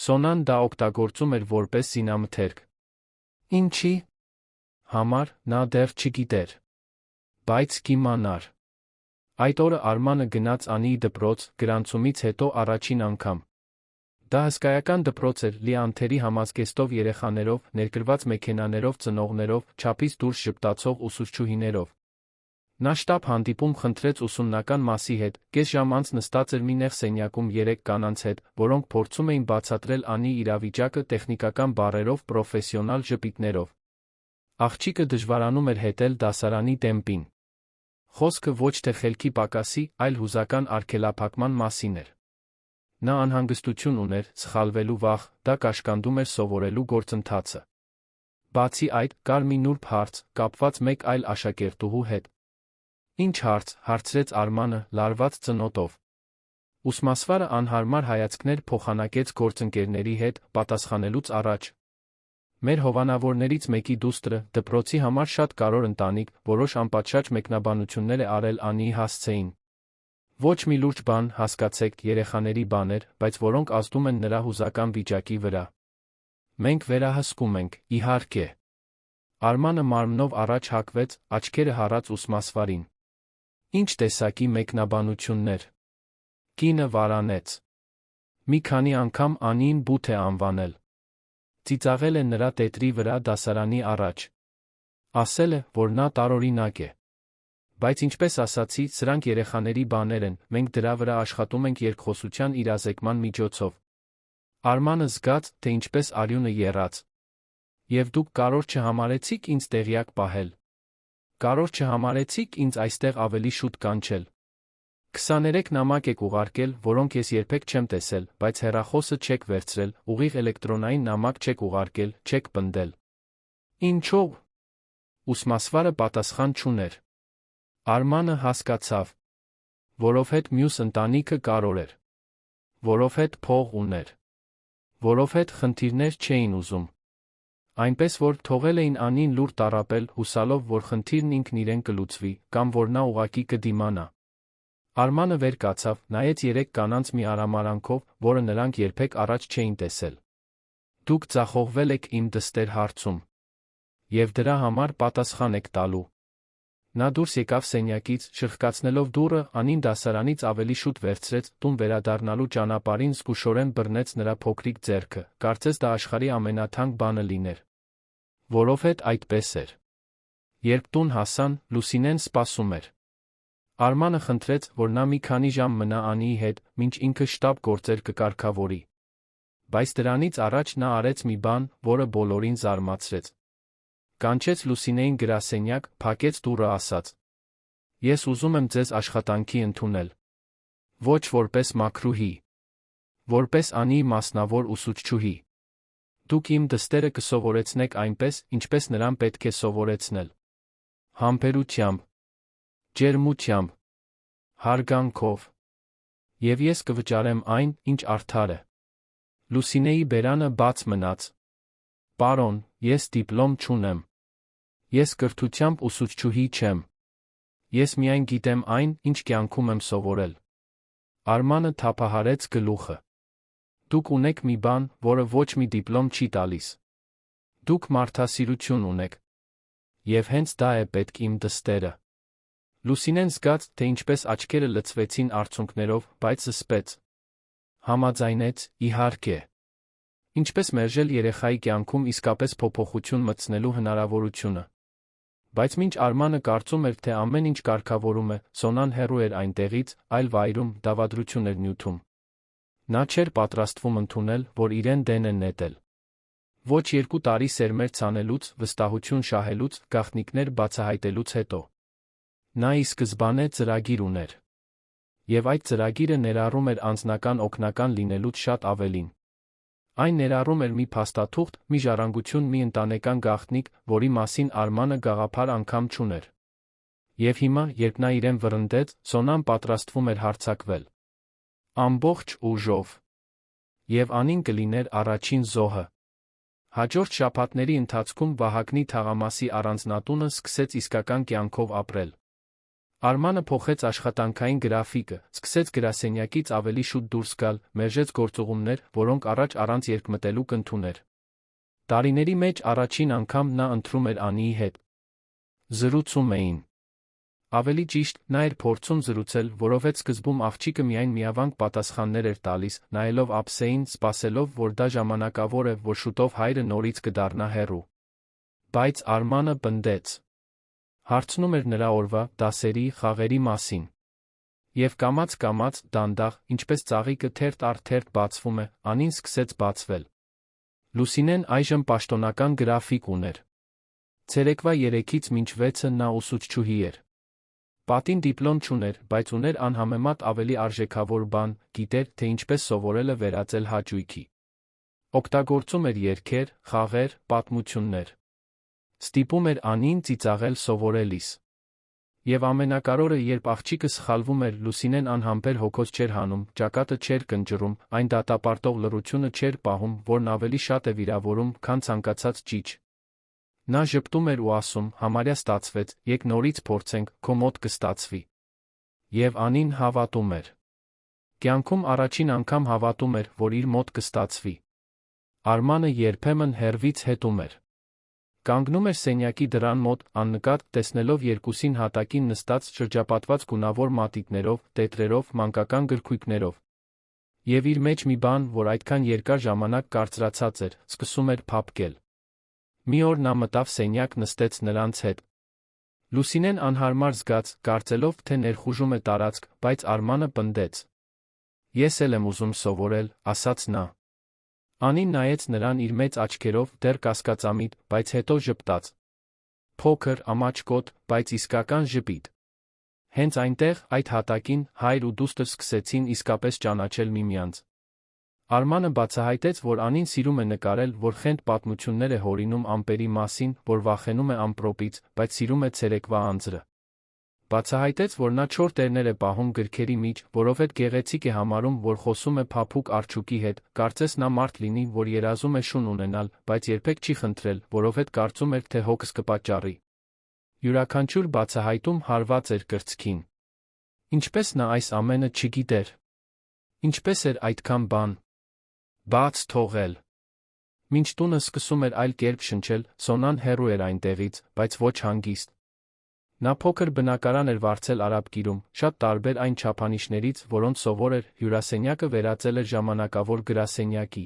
Սոնան դա օգտագործում էր որպես զինամթերք։ Ինչի՞։ Համար, նա դեռ չգիտեր։ Բայց կիմանար։ Այդ օրը Արմանը գնաց Անիի դպրոց, գրանցումից հետո առաջին անգամ։ Դա հսկայական դպրոց էր, լի անթերի համազգեստով երեխաներով, ներկրված մեքենաներով, ծնողներով, չափից դուրս ժպտացող ուսուցչուհիներով։ Նա շտապ հանդիպում խնդրեց ուսումնական մասի հետ, կես ժամ անց նստած էր մի նեղ սենյակում 3 կանանց հետ, որոնք փորձում էին բացատրել Անիի իրավիճակը տեխնիկական բառերով, պրոֆեսիոնալ ժպիտներով։ Աղջիկը դժվարանում էր հետել դասարանի տեմպին։ Խոսքը ոչ թե խելքի պակասի, այլ հուզական արգելափակման մասին էր։ Նա անհանգստություն ուներ, սխալվելու վախ, դա կաշկանդում էր սովորելու գործընթացը։ Բացի այդ, կար մի նուրբ հարց, կապված մեկ այլ աշակերտուհու հետ։ Ինչ հարց, հարցրեց Արմանը, լարված ծնոտով։ Ուսմասվարը անհարմար հայացքներ փոխանակեց գործընկերների հետ, պատասխանելուց առաջ։ Մեր հովանավորներից մեկի դուստրը, դպրոցի համար շատ կարևոր ընտանիք, որոշ անպատշաճ մեկնաբանություններ է արել Անիի հասցեին։ Ոչ մի լուրջ բան, հասկացեք, երեխաների բաներ, բայց որոնք ազդում են նրա հուզական վիճակի վրա։ Մենք վերահսկում ենք, իհարկե։ Արմանը մարմնով առաջ հակվեց, աչքերը հառած ուսմասվարին։ Ինչ տեսակի մեկնաբանություններ։ Կինը վարանեց։ Մի քանի անգամ Անիին բութ է անվանել։ Ծիծաղել է նրա տետրի վրա դասարանի առաջ։ Ասել է, որ նա տարօրինակ է։ Բայց ինչպես ասացի, սրանք երեխաների բաներ են, մենք դրա վրա աշխատում ենք երկխոսության իրազեկման միջոցով։ Արմանը զգաց, թե ինչպես արյունը եռաց։ Եվ դուք կարող չհամարեցիք ինձ տեղյակ պահել։ Կարող չհամարեցիք ինձ այստեղ ավելի շուտ կանչել։ 23 նամակ եք ուղարկել, որոնք ես երբեք չեմ տեսել, բայց հեռախոսը չեք վերցրել, ուղիղ էլեկտրոնային նամակ չեք ուղարկել, չեք պնդել։ Ինչո՞վ։ Ուսմասվարը պատասխան չուներ։ Արմանը հասկացավ, Որովհետ մյուս ընտանիքը կարոր էր։ Որովհետ փող ուներ։ Որովհետ խնդիրներ չէին ուզում։ Այնպես որ թողել էին Անին լուր տառապել, հուսալով, որ խնդիրն ինքն իրեն կլուծվի, կամ որ նա ուղղակի կդիմանա։ Արմանը վեր կացավ, նայեց երեք կանանց մի արամարանքով, որը նրանք երբեք առաջ չէին տեսել։ Դուք ձախողվել եք իմ դստեր հարցում։ Եվ դրա համար պատասխան եք տալու։ Նա դուրս եկավ սենյակից, շրխկացնելով դուռը, Անին դասարանից ավելի շուտ վերցրեց, տուն վերադառնալու ճանապարհին զգուշորեն բռնեց նրա փոքրիկ ձեռքը, կարծես դա աշխարհի ամենաթանկ բանը լիներ։ Որովհետ այդպես էր։ Երբ տուն հասան, Լուսինեն սպասում էր։ Արմանը խնդրեց, որ նա մի քանի ժամ մնա Անիի հետ, մինչ ինքը շտապ գործեր կկարգավորի։ Բայց դրանից առաջ նա արեց մի բան, որը բոլորին զարմացրեց։ Կանչեց Լուսինեին գրասենյակ, փակեց դուռը, ասաց. Ես ուզում եմ ձեզ աշխատանքի ընդունել։ Ոչ որպես մաքրուհի։ Որպես Անիի մասնավոր ուսուցչուհի։ Դուք իմ դստերը կսովորեցնեք այնպես, ինչպես նրան պետք է սովորեցնել։ Համբերությամբ, ջերմությամբ, հարգանքով։ Եվ ես կվճարեմ այն, ինչ արդար է։ Լուսինեի բերանը բաց մնաց։ Պարոն, ես դիպլոմ չունեմ։ Ես կրթությամբ ուսուցչուհի չեմ։ Ես միայն գիտեմ այն, ինչ կյանքում եմ սովորել։ Արմանը թափահարեց գլուխը։ Դուք ունեք մի բան, որը ոչ մի դիպլոմ չի տալիս։ Դուք մարդասիրություն ունեք։ Եվ հենց դա է պետք իմ դստերը։ Լուսինեն զգաց, թե ինչպես աչքերը լցվեցին արցունքներով, բայց զսպեց։ Համաձայնեց, իհարկե։ Ինչպես մերժել երեխայի կյանքում իսկապես փոփոխություն մտցնելու հնարավորությունը։ Բայց մինչ Արմանը կարծում էր, թե ամեն ինչ կարգավորում է, Սոնան հեռու էր այնտեղից, այլ վայրում, դավադրություն էր նյութում։ Նա չէր պատրաստվում ընդունել, որ իրեն դեն են նետել։ Ոչ 2 տարի սերմեր ցանելուց, վստահություն շահելուց, գաղտնիքներ բացահայտելուց հետո։ Նա ի սկզբանե ծրագիր ուներ։ Եվ այդ ծրագիրը ներառում էր անձնական օգնական լինելուց շատ ավելին։ Այն ներառում էր մի փաստաթուղթ, մի ժառանգություն, մի ընտանեկան գաղտնիք, որի մասին Արմանը գաղափար անգամ չուներ։ Եվ հիմա, երբ նա իրեն վռնդեց, Սոնան պատրաստվում էր հարձակվել։ Ամբողջ ուժով։ Եվ Անին կլիներ առաջին զոհը։ Հաջորդ շաբաթների ընթացքում Վահագնի թաղամասի առանձնատունը սկսեց իսկական կյանքով ապրել։ Արմանը փոխեց աշխատանքային գրաֆիկը, սկսեց գրասենյակից ավելի շուտ դուրս գալ, մերժեց գործուղումներ, որոնք առաջ առանց երկմտելու կընդուներ։ Տարիների մեջ առաջին անգամ նա ընթրում էր Անիի հետ։ Զրուցում էին։ Ավելի ճիշտ, նա էր փորձում զրուցել, որովհետև սկզբում աղջիկը միայն միավանք պատասխաններ էր տալիս, նայելով ափսեին, սպասելով, որ դա ժամանակավոր է, որ շուտով հայրը նորից կդառնա հեռու։ Բայց Արմանը պնդեց։ Հարցնում էր նրա օրվա, դասերի, խաղերի մասին։ Եվ կամաց, դանդաղ, ինչպես ծաղիկը թերթ առ թերթ բացվում է, Անին սկսեց բացվել։ Լուսինեն այժմ պաշտոնական գրաֆիկ ուներ։ Ցերեկվա 3-ից մինչ 6-ը նա ուսուցչուհի էր։ Պատին դիպլոմ չուներ, բայց ուներ անհամեմատ ավելի արժեքավոր բան, գիտեր, թե ինչպես սովորել է վերածել հաճույքի։ Օգտագործում էր երգեր, խաղեր, պատմություններ։ Ստիպում էր Անին ծիծաղել սովորելիս։ Եվ ամենակարևորը, երբ աղջիկը սխալվում էր, Լուսինեն անհամբեր հոգոց չէր հանում, ճակատը չէր կնճռում, այն դատապարտող լռությունը չէր պահում, որն ավելի շատ է վիրավորում, քան ցանկացած ճիչ։ Նա ժպտում էր ու ասում, համարյա ստացվեց, եկ նորից փորձենք, քո մոտ կստացվի։ Եվ Անին հավատում էր։ Կյանքում առաջին անգամ հավատում էր, որ իր մոտ կստացվի։ Արմանը երբեմն հեռվից հետում էր։ Կանգնում էր սենյակի դռան մոտ, աննկատ, տեսնելով երկուսին հատակին նստած, շրջապատված գունավոր մատիտներով, տետրերով, մանկական գրքույկներով։ Եվ իր մեջ մի բան, որ այդքան երկար ժամանակ կարծրացած էր, սկսում էր փափկել։ Մի օր նա մտավ սենյակ, նստեց նրանց հետ։ Լուսինեն անհարմար զգաց, կարծելով, թե ներխուժում է տարածք, բայց Արմանը պնդեց։ Ես էլ եմ ուզում սովորել, ասաց նա։ Անին նայեց նրան իր մեծ աչքերով, դեռ կասկածամիտ, բայց հետո ժպտաց։ Փոքր, ամաչկոտ, բայց իսկական ժպիտ։ Հենց այնտեղ, այդ հատակին, հայր ու դուստր սկսեցին իսկապես ճանաչել միմյանց։ Արմանը բացահայտեց, որ Անին սիրում է նկարել, որ խենթ պատմություններ է հորինում ամպերի մասին, որ վախենում է ամպրոպից, բայց սիրում է ցերեկվա անձրը։ Բացահայտեց, որ նա 4 տերներ է պահում գրքերի միջ, որովհետև գեղեցիկ է համարում, որ խոսում է փափուկ արջուկի հետ, կարծես նա մարդ լինի, որ երազում է շուն ունենալ, բայց երբեք չի խնդրել, որովհետև կարծում էր, թե հոգս կպատճառի։ Յուրաքանչյուր բացահայտում հարված էր կրծքին։ Ինչպես նա այս ամենը չգիտեր։ Ինչպես էր այդքան բան բաց թողել։ Մինչ տունը սկսում էր այլ կերպ շնչել, Սոնան հեռու էր այնտեղից, բայց ոչ հանգիստ։ Նա փոքր բնակարան էր վարձել Արաբկիրում, շատ տարբեր այն չափանիշներից, որոնց սովոր էր, հյուրասենյակը վերածել էր ժամանակավոր գրասենյակի։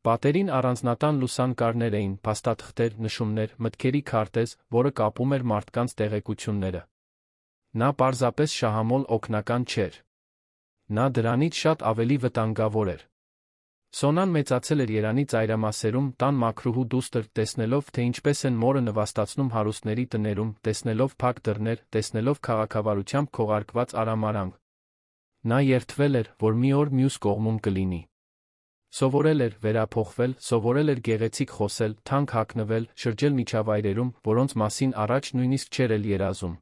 Պատերին առանձնատան լուսանկարներ էին, փաստաթղթեր, նշումներ, մտքերի քարտեզ, որը կապում էր մարդկանց տեղեկությունները։ Նա պարզապես շահամոլ օգնական չէր։ Նա դրանից շատ ավելի վտանգավոր էր։ Սոնան մեծացել էր Երանի ծայրամասերում, տան մաքրուհու դուստր, տեսնելով, թե ինչպես են մորը նվաստացնում հարուստների տներում, տեսնելով փակ դռներ, տեսնելով քաղաքավարությամբ քողարկված արամարանք։ Նա երդվել էր, որ մի օր մյուս կողմում կլինի։ Սովորել էր վերափոխվել, սովորել էր գեղեցիկ խոսել, թանկ հագնվել, շրջել միջավայրերում, որոնց մասին առաջ նույնիսկ չէր էլ երազում։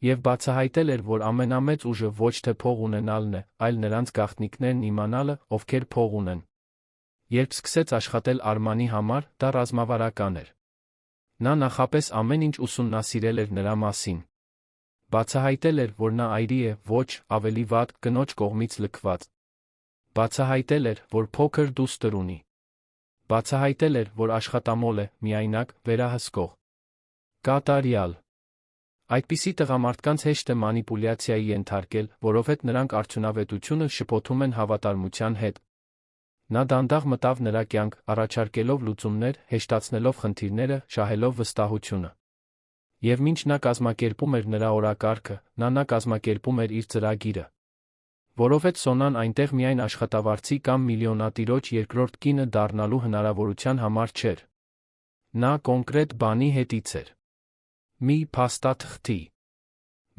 Եվ բացահայտել էր, որ ամենամեծ ուժը ոչ թե փող ունենալն է, այլ նրանց գաղտնիքներն իմանալը, ովքեր փող ունեն։ Երբ սկսեց աշխատել Արմանի համար, դա ռազմավարական էր։ Նա նախապես ամեն ինչ ուսումնասիրել էր նրա մասին։ Բացահայտել էր, որ նա այրի է, ոչ, ավելի վատ, կնոջ կողմից լքված։ Բացահայտել էր, որ փոքր դուստր ունի։ Բացահայտել էր, որ աշխատամոլ է, միայնակ, վերահսկող։ Կատարյալ։ Այդպիսի տղամարդկանց հեշտ է մանիպուլյացիայի ենթարկել, որովհետև նրանք արդյունավետությունը շփոթում են հավատարմության հետ։ Նա դանդաղ մտավ նրա կյանք, առաջարկելով լուծումներ, հեշտացնելով խնդիրները, շահելով վստահությունը։ Եվ մինչ նա կազմակերպում էր նրա օրակարգը, նա կազմակերպում էր իր ծրագիրը։ Որովհետև Սոնան այնտեղ միայն աշխատավարձի կամ միլիոնատիրոջ երկրորդ կինը դառնալու հնարավորության համար չէր։ Նա կոնկրետ բանի հետից էր։ Մի փաստաթղթի։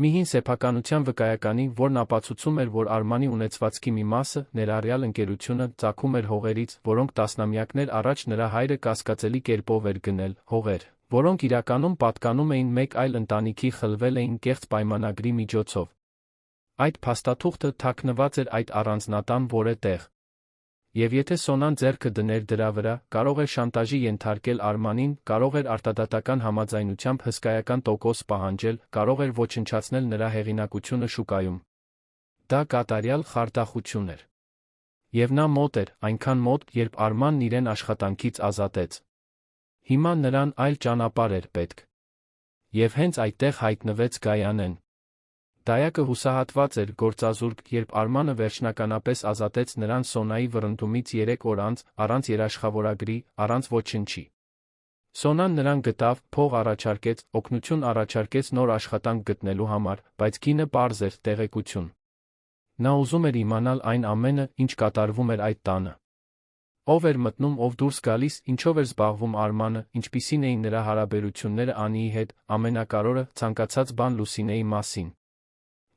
Մի հին սեփականության վկայականի, որն ապացուցում էր, որ Արմանի ունեցվածքի մի մասը, ներառյալ ընկերությունը, ծագում էր հողերից, որոնք տասնամյակներ առաջ նրա հայրը կասկածելի կերպով էր գնել, հողեր, որոնք իրականում պատկանում էին մեկ այլ ընտանիքի, խլվել էին կեղծ պայմանագրի միջոցով։ Այդ փաստաթուղթը թաքնված էր այդ առանձնատան որևէ տեղ։ Եվ եթե Սոնան ձեռքը դներ դրա վրա, կարող էր շանտաժի ենթարկել Արմանին, կարող էր արտադատական համաձայնությամբ հսկայական տոկոս պահանջել, կարող էր ոչնչացնել նրա հեղինակությունը շուկայում։ Դա կատարյալ խարդախություն էր։ Եվ նա մոտ էր, այնքան մոտ, երբ Արմանն իրեն աշխատանքից ազատեց։ Հիմա նրան այլ ճանապարհ էր պետք։ Եվ հենց այդտեղ հայտնվեց Գայանեն։ Դայակը հուսահատված էր, գործազուրկ, երբ Արմանը վերջնականապես ազատեց նրան Սոնայի վռնդումից 3 օր անց, առանց երաշխավորագրի, առանց ոչնչի։ Սոնան նրան գտավ, փող առաջարկեց, օգնություն առաջարկեց նոր աշխատանք գտնելու համար, բայց գինը պարզ էր, տեղեկություն։ Նա ուզում էր իմանալ այն ամենը, ինչ կատարվում էր այդ տանը։ Ով էր մտնում, ով դուրս գալիս, ինչով էր զբաղվում Արմանը, ինչպիսին էին նրա հարաբերությունները Անիի հետ, ամենակարևորը, ցանկացած բան Լուսինեի մասին։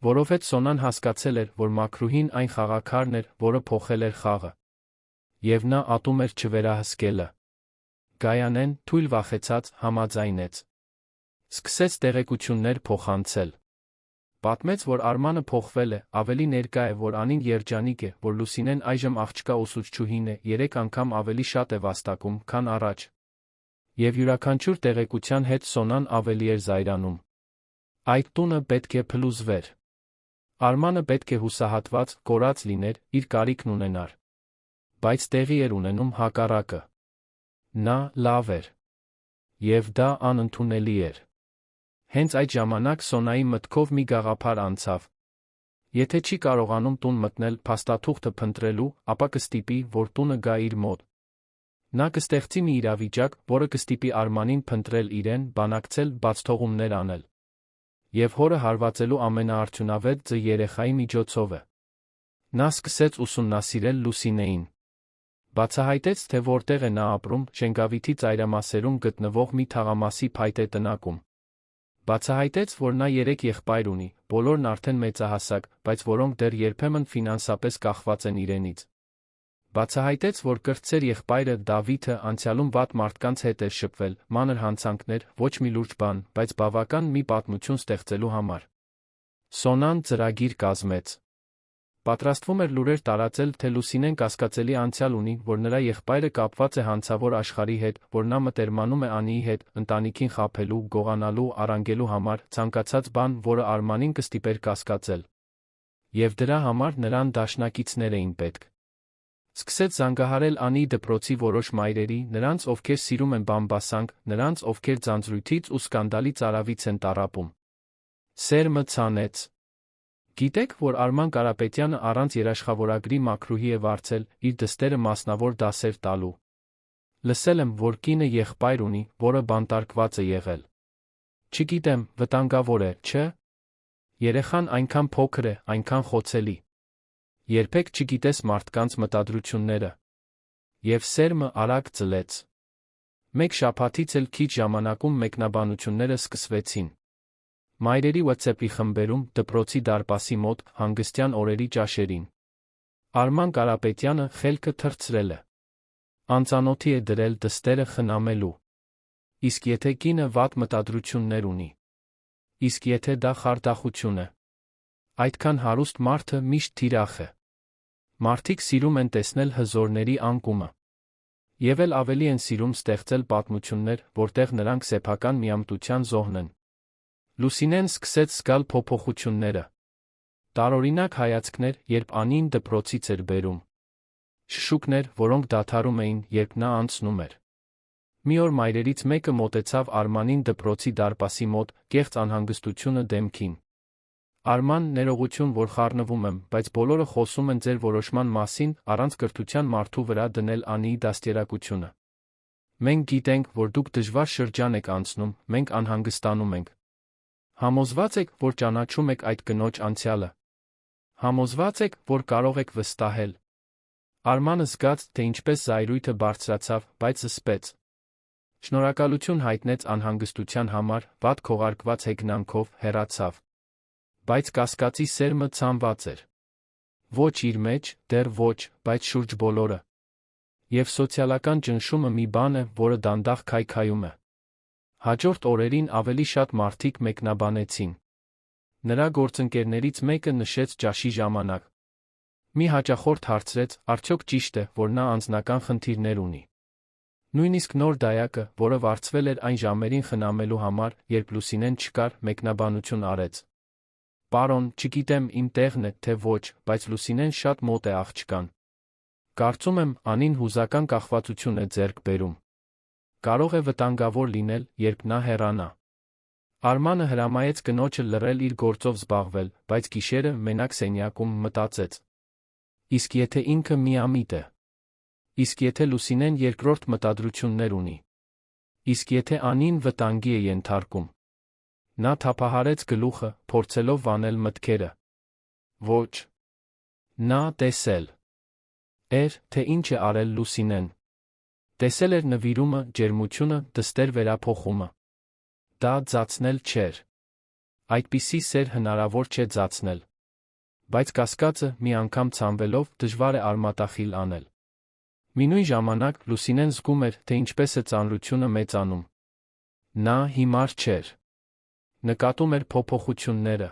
Որովհետև Սոնան հասկացել էր, որ մաքրուհին այն խաղաքարն էր, որը փոխել էր խաղը։ Եվ նա ատում էր չվերահսկելը։ Գայանեն, թույլ վախեցած, համաձայնեց։ Սկսեց տեղեկություններ փոխանցել։ Պատմեց, որ Արմանը փոխվել է, ավելի ներկա է, որ Անին երջանիկ է, որ Լուսինեն այժմ աղջկա ուսուցչուհին է, 3 անգամ ավելի շատ է վաստակում, քան առաջ։ Եվ յուրաքանչյուր տեղեկության հետ Սոնան ավելի էր զայրանում։ Այդ տունը պետք է փլուզվեր։ Արմանը պետք է հուսահատված, կորած լիներ, իր կարիքն ունենար։ Բայց տեղի էր ունենում հակառակը։ Նա լավ էր։ Եվ դա անընդունելի էր։ Հենց այդ ժամանակ Սոնայի մտքով մի գաղափար անցավ։ Եթե չի կարողանում տուն մտնել փաստաթուղթը փնտրելու, ապա կստիպի, որ տունը գա իր մոտ։ Նա կստեղծի մի իրավիճակ, որը կստիպի Արմանին փնտրել իրեն, բանակցել, բացթողումներ անել։ Եվ հորը հարվածելու ամենաարդյունավետ ձը երեխայի միջոցով է։ Նա սկսեց ուսումնասիրել Լուսինեին։ Բացահայտեց, թե որտեղ է նա ապրում, Շենգավիթի ծայրամասերում գտնվող մի թաղամասի փայտե տնակում։ Բացահայտեց, որ նա 3 եղբայր ունի, բոլորն արդեն մեծահասակ, բայց որոնք դեռ երբեմն ֆինանսապես կախված են իրենից։ Բացահայտեց, որ կրտսեր եղբայրը Դավիթը անցյալում վատ մարդկանց հետ էր շփվել, մանր հանցանքներ, ոչ մի լուրջ բան, բայց բավական մի պատմություն ստեղծելու համար։ Սոնան ծրագիր կազմեց։ Պատրաստվում էր լուրեր տարածել, թե Լուսինեն կասկածելի անցյալ ունի, որ նրա եղբայրը կապված է հանցավոր աշխարհի հետ, որ նա մտերմանում է Անիի հետ, ընտանիքին խաբելու, գողանալու, առանգելու համար, ցանկացած բան, որը Արմանին կստիպեր կասկածել։ Եվ դրա համար նրան դաշնակիցներ էին պետք։ Սկսեց զանգահարել Անիի դպրոցի որոշ մայրերի, նրանց, ովքեր սիրում են բամբասանք, նրանց, ովքեր ձանձրույթից ու սկանդալից արավից են տառապում։ Սերմը ցանեց։ Գիտեք, որ Արման Կարապետյանը առանց երաշխավորագրի մաքրուհի է վարձել, իր դստերը մասնավոր դասեր տալու։ Լսել եմ, որ կինը եղբայր ունի, որը բանտարկված է եղել։ Չգիտեմ, վտանգավոր է, չէ՞։ Երեխան այնքան փոքր է, այնքան խոցելի։ Երբեք չգիտես մարդկանց մտադրությունները։ Եվ սերմը արագ ծլեց։ Մեկ շաբաթից էլ քիչ ժամանակում մեկնաբանությունները սկսվեցին։ Մայրերի WhatsApp-ի խմբերում, դպրոցի դարպասի մոտ, հանգստյան օրերի ճաշերին։ Արման Կարապետյանը խելքը թռցրել է։ Անծանոթի է դրել դստերը խնամելու։ Իսկ եթե կինը վատ մտադրություններ ունի։ Իսկ եթե դա խարդախություն է։ Այդքան հարուստ մարդը միշտ թիրախ է։ Մարդիկ սիրում են տեսնել հզորների անկումը։ Եվ էլ ավելի են սիրում ստեղծել պատմություններ, որտեղ նրանք սեփական միամտության զոհն են։ Լուսինեն սկսեց զգալ փոփոխությունները։ Տարօրինակ հայացքներ, երբ Անին դպրոցից էր բերում։ Շշուկներ, որոնք դադարում էին, երբ նա անցնում էր։ Մի օր մայրերից մեկը մոտեցավ Արմանին դպրոցի դարպասի մոտ, կեղծ անհանգստությունը դեմքին։ Արման, ներողություն, որ խառնվում եմ, բայց բոլորը խոսում են ձեր որոշման մասին, առանց կրթության մարդու վրա դնել Անիի դաստիարակությունը։ Մենք գիտենք, որ դուք դժվար շրջան եք անցնում, մենք անհանգստանում ենք։ Համոզված եք, որ ճանաչում եք այդ կնոջ անցյալը։ Համոզված եք, որ կարող եք վստահել։ Արմանը զգաց, թե ինչպես զայրույթը բարձրացավ, բայց զսպեց։ Շնորհակալություն հայտնեց անհանգստության համար, վատ քողարկված հեգնանքով հեռացավ։ Բայց կասկածի սերմը ցանված էր։ Ոչ իր մեջ, դեռ ոչ, բայց շուրջ բոլորը։ Եվ սոցիալական ճնշումը մի բան է, որը դանդաղ քայքայում է։ Հաջորդ օրերին ավելի շատ մարդիկ մեկնաբանեցին։ Նրա գործընկերներից մեկը նշեց ճաշի ժամանակ։ Մի հաճախորդ հարցրեց, արդյոք ճիշտ է, որ նա անձնական խնդիրներ ունի։ Նույնիսկ նոր դայակը, որը վարձվել էր այն ժամերին խնամելու համար, երբ Լուսինեն չկար, մեկնաբանություն արեց։ Պարոն, չգիտեմ իմ տեղն է, թե ոչ, բայց Լուսինեն շատ մոտ է աղջկան։ Կարծում եմ, Անին հուզական կախվածություն է ձեռք բերում։ Կարող է վտանգավոր լինել, երբ նա հեռանա։ Արմանը հրամայեց կնոջը լռել իր գործով զբաղվել, բայց գիշերը մենակ սենյակում մտածեց։ Իսկ եթե ինքը միամիտ է։ Իսկ եթե Լուսինեն երկրորդ մտադրություններ ունի։ Իսկ եթե Անին վտանգի է ենթարկում։ Նա թափահարեց գլուխը, փորձելով վանել մտքերը։ Ոչ։ Նա տեսել էր, թե ինչ է արել Լուսինեն։ Տեսել էր նվիրումը, ջերմությունը, դստեր վերափոխումը։ Դա ձացնել չէր։ Այդպիսի սեր հնարավոր չէ ձացնել։ Բայց կասկածը, մի անգամ ցանվելով, դժվար է արմատախիլ անել։ Մինույն ժամանակ Լուսինեն զգում էր, թե ինչպես է ծանրությունը մեծանում։ Նա հիմար չէր։ Նկատում էր փոփոխությունները։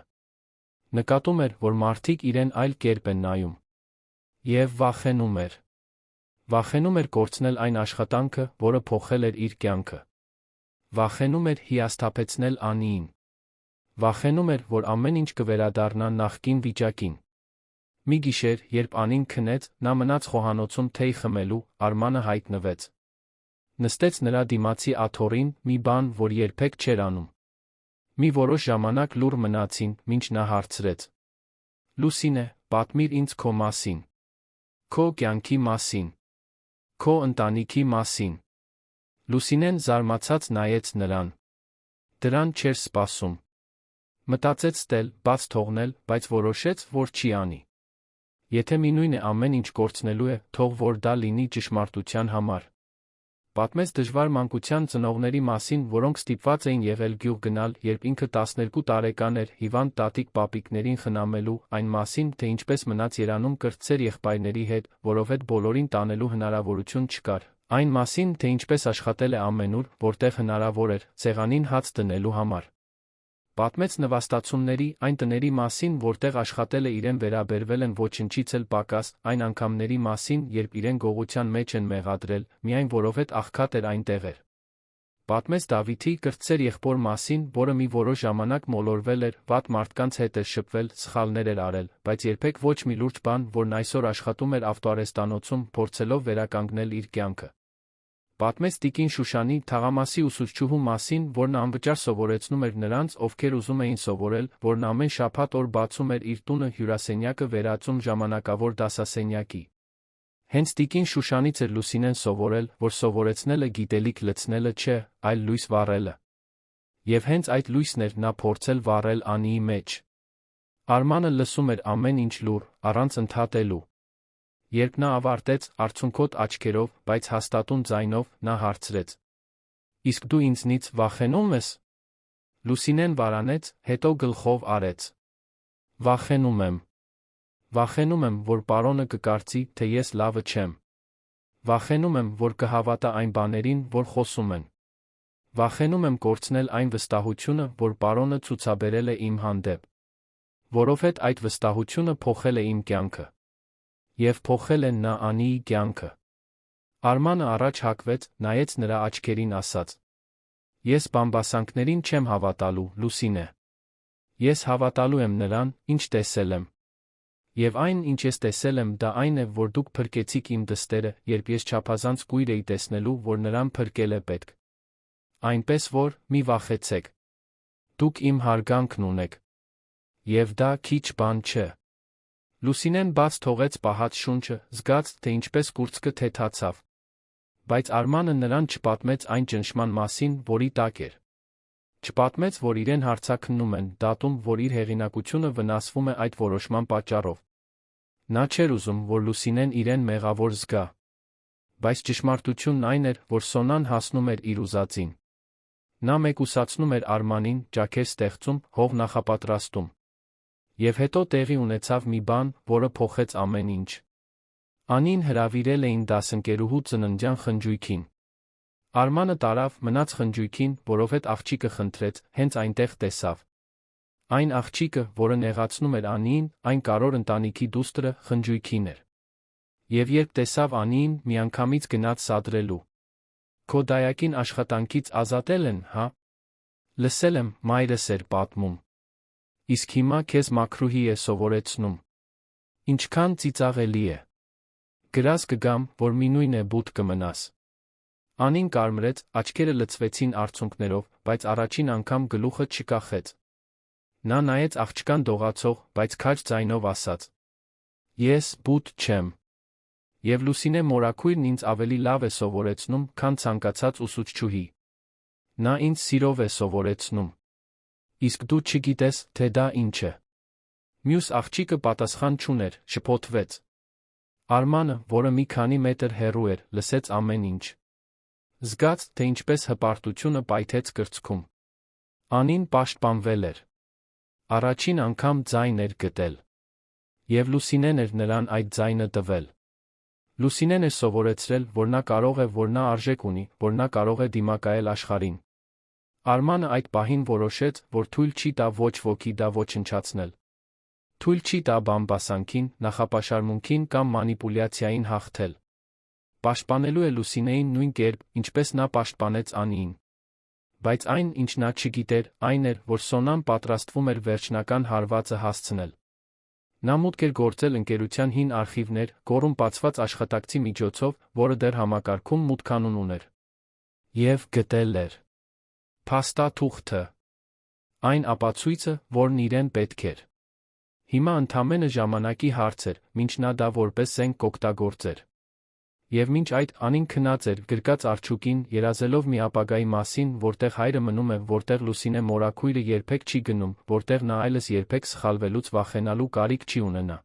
Նկատում էր, որ մարդիկ իրեն այլ կերպ են նայում։ Եվ վախենում էր։ Վախենում էր կորցնել այն աշխատանքը, որը փոխել էր իր կյանքը։ Վախենում էր հիասթափեցնել Անիին։ Վախենում էր, որ ամեն ինչ կվերադառնա նախկին վիճակին։ Մի գիշեր, երբ Անին քնեց, նա մնաց խոհանոցում թեյ խմելու, Արմանը հայտնվեց։ Նստեց նրա դիմացի աթոռին, մի բան, որ երբեք չէր անում։ Մի որոշ ժամանակ լուռ մնացին, մինչ նա հարցրեց. Լուսինե, պատմիր ինձ քո մասին։ Քո կյանքի մասին։ Քո ընտանիքի մասին։ Լուսինեն զարմացած նայեց նրան։ Դրան չէր սպասում։ Մտածեց ստել, բաց թողնել, բայց որոշեց, որ չի անի։ Եթե մինույն է ամեն ինչ կորցնելու է, թող որ դա լինի ճշմարտության համար։ Պատմեց դժվար մանկության ծնողների մասին, որոնք ստիպված էին եղել գյուղ գնալ, երբ ինքը 12 տարեկան էր, հիվանդ տատիկ-պապիկներին խնամելու, այն մասին, թե ինչպես մնաց երանում կրտսեր եղբայրների հետ, որովհետև բոլորին տանելու հնարավորություն չկար, այն մասին, թե ինչպես աշխատել է ամենուր, որտեղ հնարավոր էր, սեղանին հաց դնելու համար։ Պատմեց նվաստացումների, այն տների մասին, որտեղ աշխատել է իրեն վերաբերվել են ոչնչից էլ պակաս, այն անգամների մասին, երբ իրեն գողության մեջ են մեղադրել, միայն որովհետև աղքատ էր այնտեղ էր։ Պատմեց Դավիթի կրտսեր եղբոր մասին, որը մի որոշ ժամանակ մոլորվել էր, վատ մարդկանց հետ էր շփվել, սխալներ էր արել, բայց երբեք ոչ մի լուրջ բան, որն այսօր աշխատում էր ավտոարեստանոցում, փորձելով վերականգնել իր կյանքը։ Պատմեց տիկին Շուշանի թաղամասի ուսուցչուհու մասին, որն անվճար սովորեցնում էր նրանց, ովքեր ուզում էին սովորել, որն ամեն շաբաթ օր բացում էր իր տունը հյուրասենյակը վերածում ժամանակավոր դասասենյակի։ Հենց տիկին Շուշանից էր Լուսինեն սովորել, որ սովորեցնելը գիտելիք լցնելը չէ, այլ լույս վառելը։ Եվ հենց այդ լույսն էր նա փորձել վառել Անիի մեջ։ Արմանը լսում էր ամեն ինչ լուռ, առանց ընդհատելու։ Երբ նա ավարտեց, արցունքոտ աչքերով, բայց հաստատուն ձայնով, նա հարցրեց. «Իսկ դու ինձնից վախենում ես»։ Լուսինեն վարանեց, հետո գլխով արեց. «Վախենում եմ։ Վախենում եմ, որ պարոնը կկարծի, թե ես լավը չեմ։ Վախենում եմ, որ կհավատա այն բաներին, որ խոսում են։ Վախենում եմ կորցնել այն վստահությունը, որ պարոնը ցուցաբերել է իմ հանդեպ։ Որովհետև այդ վստահությունը փոխել է իմ կյանքը։ Եվ փոխել է նա Անիի կյանքը»։ Արմանը առաջ հակվեց, նայեց նրա աչքերին ասաց. «Ես բամբասանքներին չեմ հավատալու, Լուսինե։ Ես հավատալու եմ նրան, ինչ տեսել եմ։ Եվ այն, ինչ ես տեսել եմ, դա այն է, որ դուք փրկեցիք իմ դստերը, երբ ես չափազանց կույր էի տեսնելու, որ նրան փրկել է պետք։ Այնպես որ, մի վախեցեք։ Դուք իմ հարգանքն ունեք։ Եվ դա քիչ բան չէ»։ Լուսինեն բաց թողեց պահած շունչը, զգաց, թե ինչպես կուրծքը թեթացավ։ Բայց Արմանը նրան չպատմեց այն ճնշման մասին, որի տակ էր։ Չպատմեց, որ իրեն հարցաքննում են, դատում, որ իր հեղինակությունը վնասվում է այդ որոշման պատճառով։ Նա չէր ուզում, որ Լուսինեն իրեն մեղավոր զգա։ Բայց ճշմարտությունն այն էր, որ Սոնան հասնում էր իր ուզածին։ Նա մեկուսացնում էր Արմանին, ճաքեր ստեղծում, հող նախապատրաստում։ Եվ հետո տեղի ունեցավ մի բան, որը փոխեց ամեն ինչ։ Անին հրավիրել էին դասընկերուհու ծննդյան խնջույքին։ Արմանը տարավ, մնաց խնջույքին, որովհետև աղջիկը խնդրեց, հենց այնտեղ տեսավ։ Այն աղջիկը, որը նեղացնում էր Անիին, այն կարոր ընտանիքի դուստրը, խնջույքին էր։ Եվ երբ տեսավ Անիին, միանգամից գնաց սադրելու։ «Քո դայակին աշխատանքից ազատել են, հա»։ Լսել եմ, մայրս էր պատմում։ Իսկ հիմա քեզ մաքրուհի է սովորեցնում։ Ինչքան ծիծաղելի է։ Գրած կգամ, որ մի նույն է բութ կմնաս։ Անին կարմրեց, աչքերը լցվեցին արցունքներով, բայց առաջին անգամ գլուխը չկախեց։ Նա նայեց աղջկան դողացող, բայց քաջ ձայնով ասաց. «Ես բութ չեմ։ Եվ Լուսինե մորաքույրն ինձ ավելի լավ է սովորեցնում, քան ցանկացած ուսուցչուհի։ Նա ինձ սիրով է սովորեցնում։ Իսկ դու չգիտես, թե դա ինչ է»։ Մյուս աղջիկը պատասխան չուներ, շփոթվեց։ Արմանը, որը մի քանի մետր հեռու էր, լսեց ամեն ինչ։ Զգաց, թե ինչպես հպարտությունը պայթեց կրծքում։ Անին պաշտպանվել էր։ Առաջին անգամ ձայն էր գտել։ Եվ Լուսինեն էր նրան այդ ձայնը տվել։ Լուսինեն է սովորեցրել, որ նա կարող է, որ նա արժեք ունի, որ նա կարող է դիմակայել աշխարհին։ Արմանը այդ պահին որոշեց, որ թույլ չի տա ոչ ոքի դա ոչնչացնել։ Թույլ չի տա բամբասանքին, նախապաշարմունքին կամ մանիպուլյացիային հաղթել։ Պաշտպանելու է Լուսինեին նույն կերպ, ինչպես նա պաշտպանեց Անիին։ Բայց այն, ինչ նա չգիտեր, այն էր, որ Սոնան պատրաստվում էր վերջնական հարվածը հասցնել։ Նա մուտք էր գործել ընկերության հին արխիվներ, կոռումպացված աշխատակցի միջոցով, որը դեռ համակարգում մուտքանուն ուներ։ Եվ գտել էր փաստաթուղթը։ Այն ապացույցը, որն իրեն պետք էր։ Հիմա ընդամենը ժամանակի հարց էր, մինչ նա դա որպես զենք կօգտագործեր։ Եվ մինչ այդ Անին քնած էր գրկած արջուկին, երազելով մի ապագայի մասին, որտեղ հայրը մնում է, որտեղ Լուսինե մորաքույրը երբեք չի գնում, որտեղ նա այլս երբեք սխալվելուց վախենալու կարիք չի ունենա։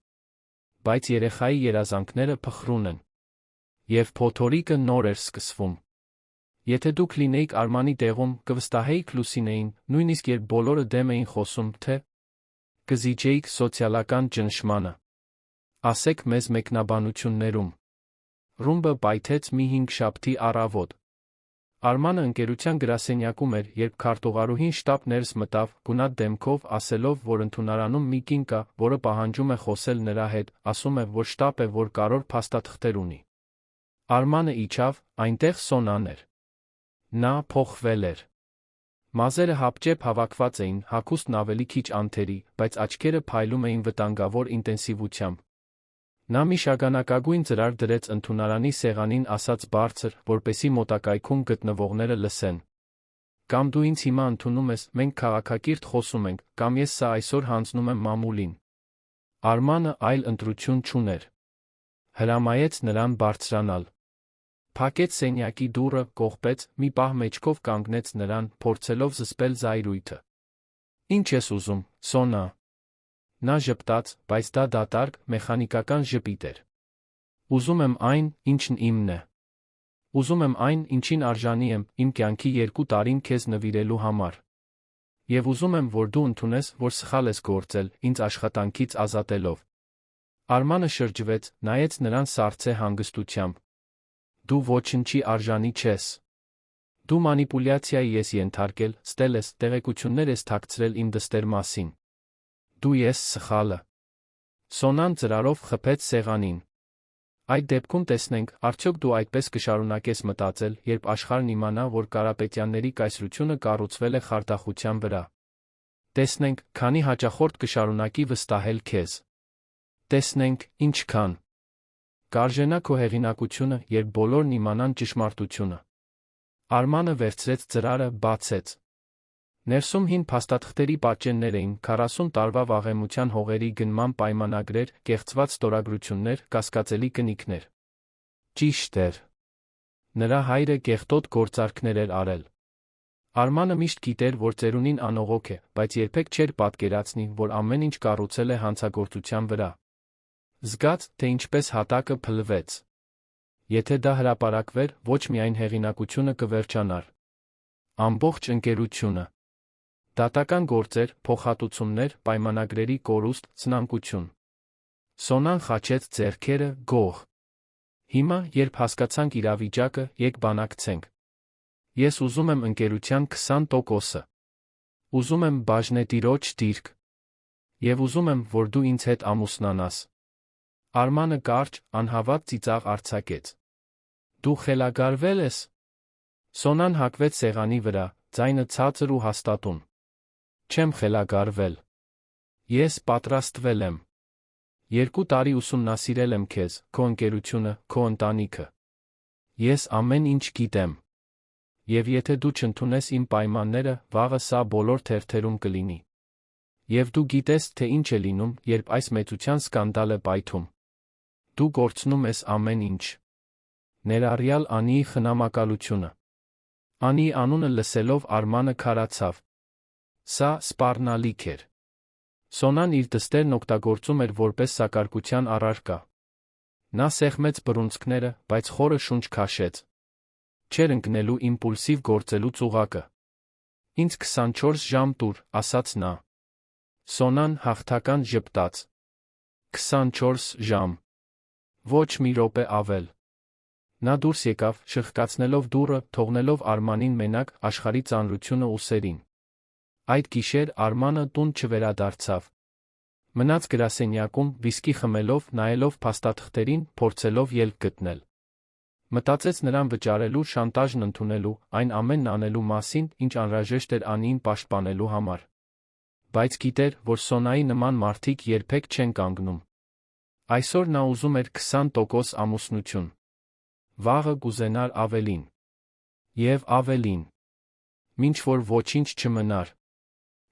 Բայց երեխայի երազանքները փխրուն են։ Եվ փոթորիկը նոր էր սկսվում։ Եթե դուք լինեիք Արմանի տեղում, կվստահեիք Լուսինեին, նույնիսկ երբ բոլորը դեմ էին խոսում, թե կզիջեիք սոցիալական ճնշմանը։ Ասեք մեզ մեկնաբանություններում։ Ռումբը պայթեց մի 5 շաբթի առավոտ։ Արմանը ընկերության գրասենյակում էր, երբ քարտուղարուհին շտապ ներս մտավ, գունատ դեմքով, ասելով, որ ընդունարանում մի կին կա, որը պահանջում է խոսել նրա հետ, ասում է, որ շտապ է, որ կարևոր փաստաթղթեր ունի։ Արմանը իջավ, այնտեղ Սոնան էր։ Նա փոխվել էր։ Մազերը հապճեպ հավաքված էին, հագուստն ավելի քիչ անթերի, բայց աչքերը փայլում էին վտանգավոր ինտենսիվությամբ։ Նա մի շագանակագույն ծրար դրեց ընդունարանի սեղանին, ասաց բարձր, որպեսզի մոտակայքում գտնվողները լսեն։ Կամ դու ինձ հիմա ընդունում ես, մենք քաղաքակիրթ խոսում ենք, կամ ես սա այսօր հանձնում եմ մամուլին։ Արմանը այլ ընտրություն չուներ։ Հրամայեց նրան բարձրանալ։ Փակեց սենյակի դուռը, կողպեց, մի պահ մեջքով կանգնեց նրան, փորձելով զսպել զայրույթը։ Ինչ ես ուզում, Սոնա։ Նա ժպտաց, բայց դա դատարկ, մեխանիկական ժպիտ էր։ Ուզում եմ այն, ինչն իմն է։ Ուզում եմ այն, ինչին արժանի եմ, իմ կյանքի 2 տարին քեզ նվիրելու համար։ Եվ ուզում եմ, որ դու ընդունես, որ սխալ ես գործել, ինձ աշխատանքից ազատելով։ Արմանը շրջվեց, նայեց նրան սառցե հանգստությամբ։ Դու ոչնչի արժանի չես։ Դու մանիպուլյացիայի ես ենթարկել, ստել ես, տեղեկություններ ես թաքցրել իմ դստեր մասին։ Դու ես սխալը։ Սոնան ծրարով խփեց սեղանին։ Այդ դեպքում տեսնենք, արդյոք դու այդպես կշարունակես մտածել, երբ աշխարհն իմանա, որ Կարապետյանների կայսրությունը կառուցվել է խարդախության վրա։ Տեսնենք, քանի հաճախորդ կշարունակի վստահել քեզ։ Տեսնենք, ինչքան կարժենա քո հեղինակությունը, երբ բոլորն իմանան ճշմարտությունը։ Արմանը վերցրեց ծրարը, բացեց։ Ներսում հին փաստաթղթերի պատճեններ էին, 40 տարվա վաղեմության հողերի գնման պայմանագրեր, կեղծված ստորագրություններ, կասկածելի կնիքներ։ Ճիշտ էր։ Նրա հայրը կեղտոտ գործարքներ էր արել։ Արմանը միշտ գիտեր, որ ծերունին անողոք է, բայց երբեք չէր պատկերացնի, որ ամեն ինչ կառուցել է հանցագործության վրա։ Զգաց, թե ինչպես հատակը փլվեց։ Եթե դա հրապարակվեր, ոչ միայն հեղինակությունը կվերջանար։ Ամբողջ ընկերությունը։ Դատական գործեր, փոխհատուցումներ, պայմանագրերի կորուստ, ցնանկություն։ Սոնան խաչեց ձեռքերը, գող։ Հիմա, երբ հասկացանք իրավիճակը, եք բանակցենք։ Ես ուզում եմ ընկերության 20%-ը։ Ուզում եմ բաժնետիրոջ դիրք։ Եվ ուզում եմ, որ դու ինձ հետ ամուսնանաս։ Արմանը կարճ, անհավատ ծիծաղ արձակեց։ Դու խելագարվել ես։ Սոնան հակվեց սեղանի վրա, ձայնը ցածր ու հաստատուն։ Չեմ խելագարվել։ Ես պատրաստվել եմ։ 2 տարի ուսումնասիրել եմ քեզ, քո ընկերությունը, քո ընտանիքը։ Ես ամեն ինչ գիտեմ։ Եվ եթե դու չընդունես իմ պայմանները, վաղը սա բոլոր թերթերում կլինի։ Եվ դու գիտես, թե ինչ է լինում, երբ այս մեծության սկանդալ է պայթում։ Դու կորցնում ես ամեն ինչ։ Ներառյալ Անիի խնամակալությունը։ Անիի անունը լսելով Արմանը քարացավ։ Սա սպառնալիք էր։ Սոնան իր դստերն օգտագործում էր որպես սակարկության առարկա։ Նա սեղմեց բռունցքները, բայց խորը շունչ քաշեց։ Չէր ընկնելու իմպուլսիվ գործելու ծուղակը։ Ինձ 24 ժամ տուր, ասաց նա։ Սոնան հաղթական ժպտաց։ 24 ժամ։ Ոչ մի րոպե ավել։ Նա դուրս եկավ, շրխկացնելով դուռը, թողնելով Արմանին մենակ, աշխարհի ծանրությունը ուսերին։ Այդ գիշեր Արմանը տուն չվերադարձավ։ Մնաց գրասենյակում, վիսկի խմելով, նայելով փաստաթղթերին, փորձելով ելք գտնել։ Մտածեց նրան վճարելու, շանտաժն ընդունելու, այն ամենն անելու մասին, ինչ անհրաժեշտ էր Անիին պաշտպանելու համար։ Բայց գիտեր, որ Սոնայի նման մարդիկ երբեք չեն կանգնում։ Այսօր նա ուզում էր 20% ամուսնություն։ Վաղը կուզենար ավելին։ Եվ ավելին։ Մինչ որ ոչինչ չմնար։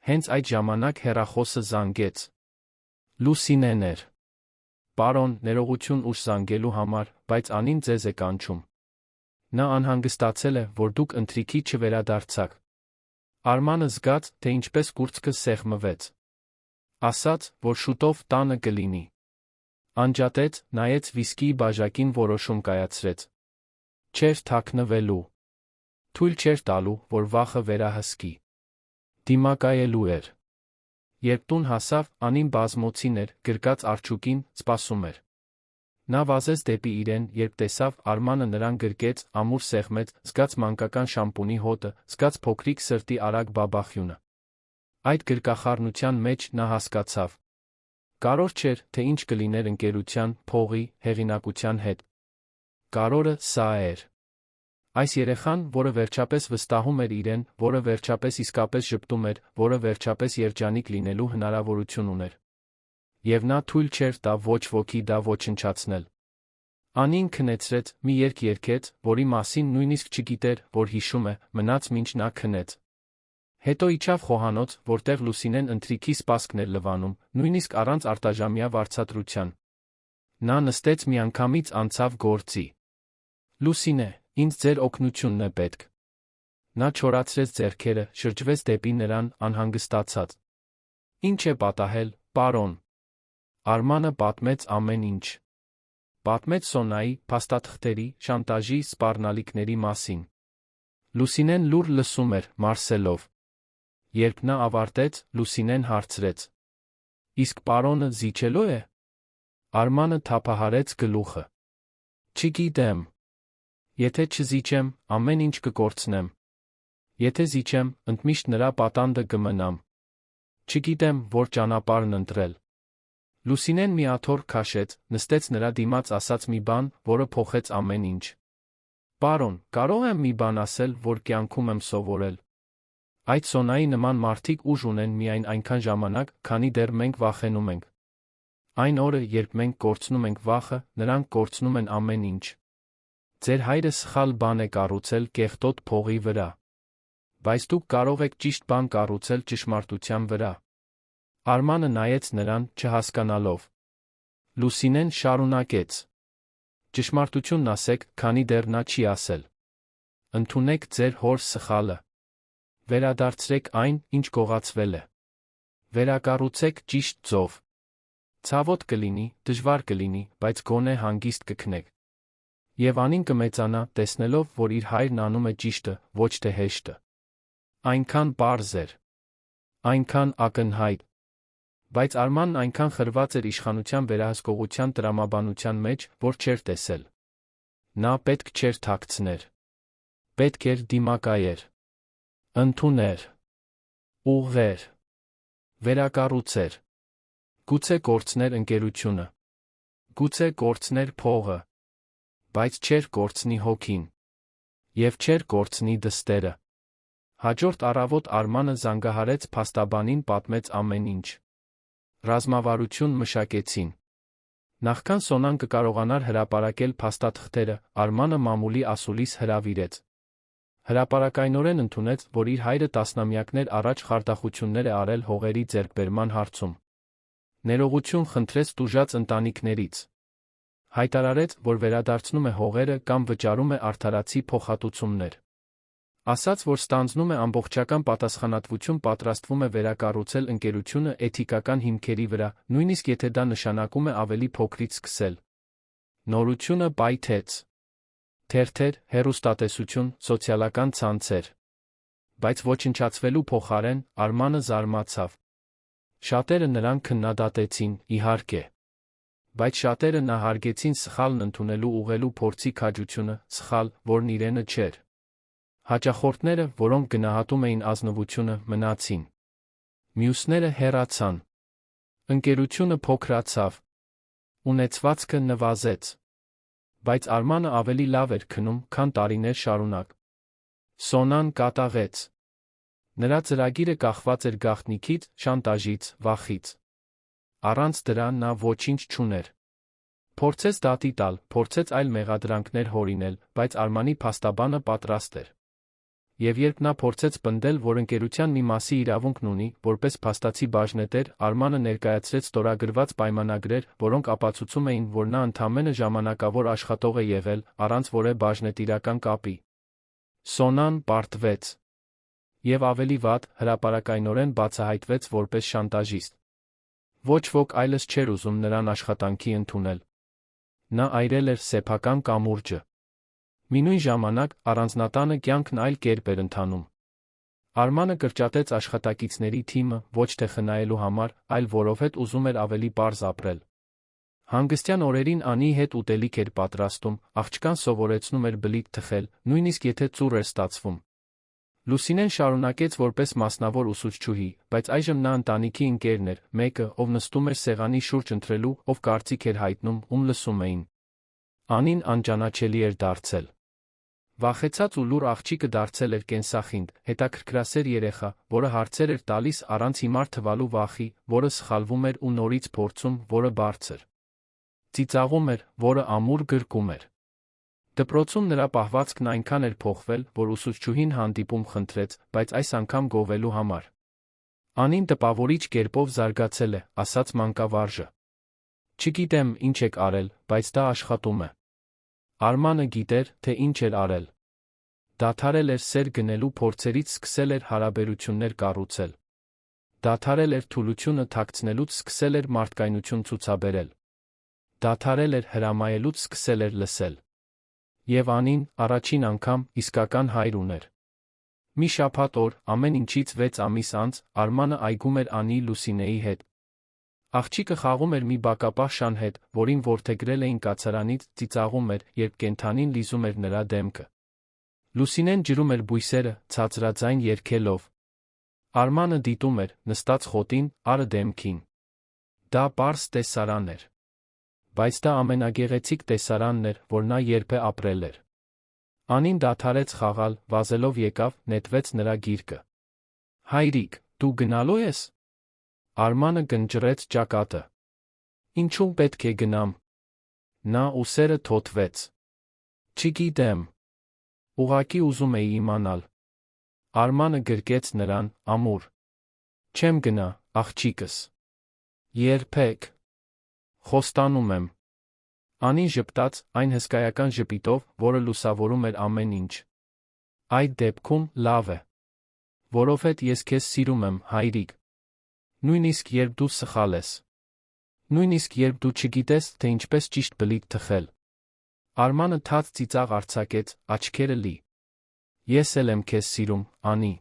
Հենց այդ ժամանակ հեռախոսը զանգեց։ Լուսինեն էր։ Պարոն, ներողություն ուշ զանգելու համար, բայց Անին ձեզ է կանչում։ Նա անհանգստացել է, որ դուք ընթրիքի չվերադարձաք։ Արմանը զգաց, թե ինչպես կուրծքը սեղմվեց։ Ասաց, որ շուտով տանը կլինի։ Անջատեց, նայեց վիսկիի բաժակին, որոշում կայացրեց։ Չէր թաքնվելու։ Թույլ չէր տալու, որ վախը վերահսկի։ Դիմակայելու էր։ Երբ տուն հասավ, Անին բազմոցին էր, գրկած արջուկին, սպասում էր։ Նա վազեց դեպի իրեն, երբ տեսավ Արմանը նրան գրկեց, ամուր սեղմեց, զգաց մանկական շամպունի հոտը, զգաց փոքրիկ սրտի արագ բաբախյունը։ Այդ գրկախառնության մեջ նա հասկացավ։ Կարևոր չէր, թե ինչ կլիներ ընկերության, փողի, հեղինակության հետ։ Կարևորը սա էր։ Այս երեխան, որը վերջապես վստահում էր իրեն, որը վերջապես իսկապես ժպտում էր, որը վերջապես երջանիկ լինելու հնարավորություն ուներ։ Եվ նա թույլ չէր տա ոչ ոքի դա ոչնչացնել։ Անին քնեցրեց, մի երգ երգեց, որի մասին նույնիսկ չգիտեր, որ հիշում է, մնաց մինչ նա քնեց։ Հետո իջավ խոհանոց, որտեղ Լուսինեն ընթրիքի սպասքն էր լվանում, նույնիսկ առանց արտաժամյա վարձատրության։ Նա նստեց միանգամից անցավ գործի։ Լուսինե, ինձ ձեր օգնությունն է պետք։ Նա չորացրեց ձեռքերը, շրջվեց դեպի նրան, անհանգստացած։ Ինչ է պատահել, պարոն։ Արմանը պատմեց ամեն ինչ։ Պատմեց Սոնայի, փաստաթղթերի, շանտաժի, սպառնալիքների մասին։ Լուսինեն լուռ լսում էր, Մարսելով։ Երբ նա ավարտեց, Լուսինեն հարցրեց. Իսկ պարոնը զիջելո՞ է։ Արմանը թափահարեց գլուխը։ Չգիտեմ։ Եթե չզիջեմ, ամեն ինչ կկորցնեմ։ Եթե զիջեմ, ընդմիշտ նրա պատանդը կմնամ։ Չգիտեմ, որ ճանապարհն ընտրել։ Լուսինեն մի աթոռ քաշեց, նստեց նրա դիմաց ասաց մի բան, որը փոխեց ամեն ինչ։ Պարոն, կարող եմ մի բան ասել, որ կյանքում եմ սովորել։ Այդ Սոնայի նման մարդիկ ուժ ունեն միայն այնքան ժամանակ, քանի դեռ մենք վախենում ենք։ Այն օրը, երբ մենք կորցնում ենք վախը, նրանք կորցնում են ամեն ինչ։ Ձեր հայրը սխալ բան է կառուցել կեղտոտ փողի վրա։ Բայց դուք կարող եք ճիշտ բան կառուցել ճշմարտության վրա։ Արմանը նայեց նրան, չհասկանալով։ Լուսինեն շարունակեց. Ճշմարտությունն ասեք, քանի դեռ նա չի ասել։ Ընդունեք ձեր հոր սխալը։ Վերադարձրեք այն, ինչ գողացվել է։ Վերակառուցեք ճիշտ ձով։ Ցավոտ կլինի, դժվար կլինի, բայց գոնե հանգիստ կքնեք։ Եվ Անին կմեծանա, տեսնելով, որ իր հայրն անում է ճիշտը, ոչ թե հեշտը։ Այնքան պարզ էր։ Այնքան ակնհայտ։ Բայց Արմանն այնքան խրված էր իշխանության վերահսկողության տրամաբանության մեջ, որ չէր տեսել։ Նա պետք չէր թաքցներ։ Պետք էր դիմակայեր։ Ընդուներ։ Ուղղեր։ Վերակառուցեր։ Գուցե կորցներ ընկերությունը։ Գուցե կորցներ փողը։ Բայց չէր կորցնի հոգին։ Եվ չէր կորցնի դստերը։ Հաջորդ առավոտ Արմանը զանգահարեց փաստաբանին, պատմեց ամեն ինչ։ Ռազմավարություն մշակեցին։ Նախքան Սոնան կկարողանար հրապարակել փաստաթղթերը, Արմանը մամուլի ասուլիս հրավիրեց։ Հրապարակայնորեն ընդունեց, որ իր հայրը տասնամյակներ առաջ խարդախություններ է արել հողերի ձեռքբերման հարցում։ Ներողություն խնդրեց տուժած ընտանիքներից։ Հայտարարեց, որ վերադարձնում է հողերը կամ վճարում է արդարացի փոխհատուցումներ։ Ասաց, որ ստանձնում է ամբողջական պատասխանատվություն, պատրաստվում է վերակառուցել ընկերությունը էթիկական հիմքերի վրա, նույնիսկ եթե դա նշանակում է ավելի փոքրից սկսել։ Նորությունը պայթեց։ Թերթեր, հեռուստատեսություն, սոցիալական ցանցեր։ Բայց ոչնչացվելու փոխարեն Արմանը զարմացավ։ Շատերը նրան քննադատեցին, իհարկե։ Բայց շատերը նա հարգեցին սխալն ընդունելու ուղղելու փորձի քաջությունը, սխալ, որն իրենը չէր։ Հաճախորդները, որոնք գնահատում էին ազնվությունը, մնացին։ Մյուսները հեռացան։ Ընկերությունը փոքրացավ։ Ունեցվածքը նվազեց։ Բայց Արմանը ավելի լավ էր քնում, քան տարիներ շարունակ։ Սոնան կատաղեց։ Նրա ծրագիրը կախված էր գաղտնիքից, շանտաժից, վախից։ Առանց դրա նա ոչինչ չուներ։ Փորձեց դատի տալ, փորձեց այլ մեղադրանքներ հորինել, բայց Արմանի փաստաբանը պատրաստ էր։ Եվ երբ նա փորձեց պնդել, որ ընկերության մի մասի իրավունքն ունի, որպես փաստացի բաժնետեր, Արմանը ներկայացրեց ստորագրված պայմանագրեր, որոնք ապացուցում էին, որ նա ընդամենը ժամանակավոր աշխատող է եղել, առանց որևէ բաժնետիրական կապի։ Սոնան պարտվեց։ Եվ ավելի վատ, հրապարակայնորեն բացահայտվեց որպես շանտաժիստ։ Ոչ ոք այլս չէր ուզում նրան աշխատանքի ընդունել։ Նա այրել էր սեփական կամուրջը։ Մինույն ժամանակ առանձնատանը կյանքն այլ կերպ էր ընթանում։ Արմանը կրճատեց աշխատակիցների թիմը ոչ թե խնայելու համար, այլ որովհետև ուզում էր ավելի պարզ ապրել։ Հանգստյան օրերին Անի հետ ուտելիք էր պատրաստում, աղջկան սովորեցնում էր բլիթ թխել, նույնիսկ եթե ծուռ էր ստացվում։ Լուսինեն շարունակեց որպես մասնավոր ուսուցչուհի, բայց այժմ նա ընտանիքի ընկերն էր, մեկը, ով նստում էր սեղանի շուրջ ընթրելու, ով կարծիք էր հայտնում, ում լսում էին։ Անին անճանաչելի էր դարձել։ Վախեցած ու լուռ աղջիկը դարձել էր կենսախինդ, հետաքրքրասեր երեխա, որը հարցեր էր տալիս առանց հիմար թվալու վախի, որը սխալվում էր ու նորից փորձում, որը բարձր ծիծաղում էր, որը ամուր գրկում էր։ Դպրոցում նրա պահվածքն այնքան էր փոխվել, որ ուսուցչուհին հանդիպում խնդրեց, բայց այս անգամ գովելու համար։ Անին տպավորիչ կերպով զարգացել է, ասաց մանկավարժը։ Չգիտեմ, ինչ եք արել, բայց դա աշխատում է։ Արմանը գիտեր, թե ինչ էր արել։ Դադարել էր սեր գնելու փորձերից, սկսել էր հարաբերություններ կառուցել։ Դադարել էր թուլությունը թաքցնելուց, սկսել էր մարդկայնություն ցուցաբերել։ Դադարել էր հրամայելուց, սկսել էր լսել։ Եվ Անին, առաջին անգամ, իսկական հայր ուներ։ Մի շաբաթ օր, ամեն ինչից 6 ամիս անց, Արմանը այգում էր Անի Լուսինեի հետ։ Աղջիկը խաղում էր մի բակապահ շան հետ, որին որդեգրել էին կացարանից, ծիծաղում էր, երբ կենդանին լիզում էր նրա դեմքը։ Լուսինեն ջրում էր բույսերը, ցածրաձայն երգելով։ Արմանը դիտում էր, նստած խոտին, արը դեմքին։ Դա պարզ տեսարան էր։ Բայց դա ամենագեղեցիկ տեսարանն էր, որ նա երբե ապրել էր։ Անին դադարեց խաղալ, վազելով եկավ, նետվեց նրա գիրկը։ Հայրիկ, դու գնալու ես։ Արմանը գնճռեց ճակատը։ Ինչու պետք է գնամ։ Նա ուսերը թոթվեց։ Չգիտեմ։ Ուղղակի ուզում էի իմանալ։ Արմանը գրկեց նրան, ամուր։ Չեմ գնա, աղջիկս։ Երբեք։ Խոստանում եմ։ Անին ժպտաց, այն հսկայական ժպիտով, որը լուսավորում էր ամեն ինչ։ Այդ դեպքում, լավ է։ Որովհետև ես քեզ սիրում եմ, հայրիկ։ Նույնիսկ երբ դու սխալ ես։ Նույնիսկ երբ դու չգիտես, թե ինչպես ճիշտ բլիթ թխել։ Արմանը թաց ծիծաղ արձակեց, աչքերը լի։ Ես էլ եմ քեզ սիրում, Անի։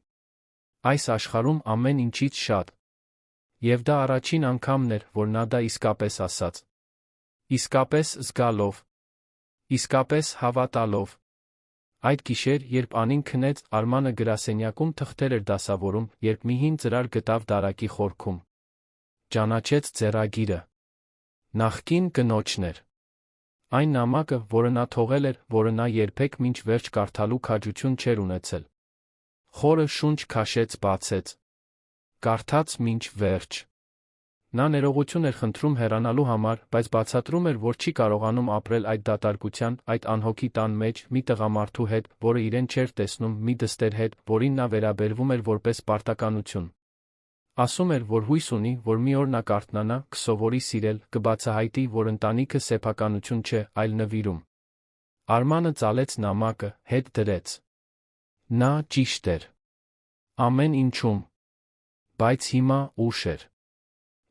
Այս աշխարհում ամեն ինչից շատ։ Եվ դա առաջին անգամն էր, որ նա դա իսկապես ասաց։ Իսկապես զգալով։ Իսկապես հավատալով։ Այդ գիշեր, երբ Անին քնեց, Արմանը գրասենյակում թղթեր էր դասավորում, երբ մի հին ծրար գտավ դարակի խորքում։ Ճանաչեց ձեռագիրը։ Նախկին կնոջն էր։ Այն նամակը, որը նա թողել էր, որը նա երբեք մինչ վերջ կարդալու քաջություն չէր ունեցել։ Խորը շունչ քաշեց, բացեց։ Կարդաց մինչ վերջ։ Նա ներողություն էր խնդրում հեռանալու համար, բայց բացատրում էր, որ չի կարողանում ապրել այդ դատարկության, այդ անհոգի տան մեջ, մի տղամարդու հետ, որը իրեն չէր տեսնում, մի դստեր հետ, որին նա վերաբերվում էր որպես պարտականություն։ Ասում էր, որ հույս ունի, որ մի օր նա կարթնանա, կսովորի սիրել, կբացահայտի, որ ընտանիքը սեփականություն չէ, այլ նվիրում։ Արմանը ծալեց նամակը, հետ դրեց։ Նա ճիշտ էր։ Ամեն ինչում։ Բայց հիմա ուշ էր։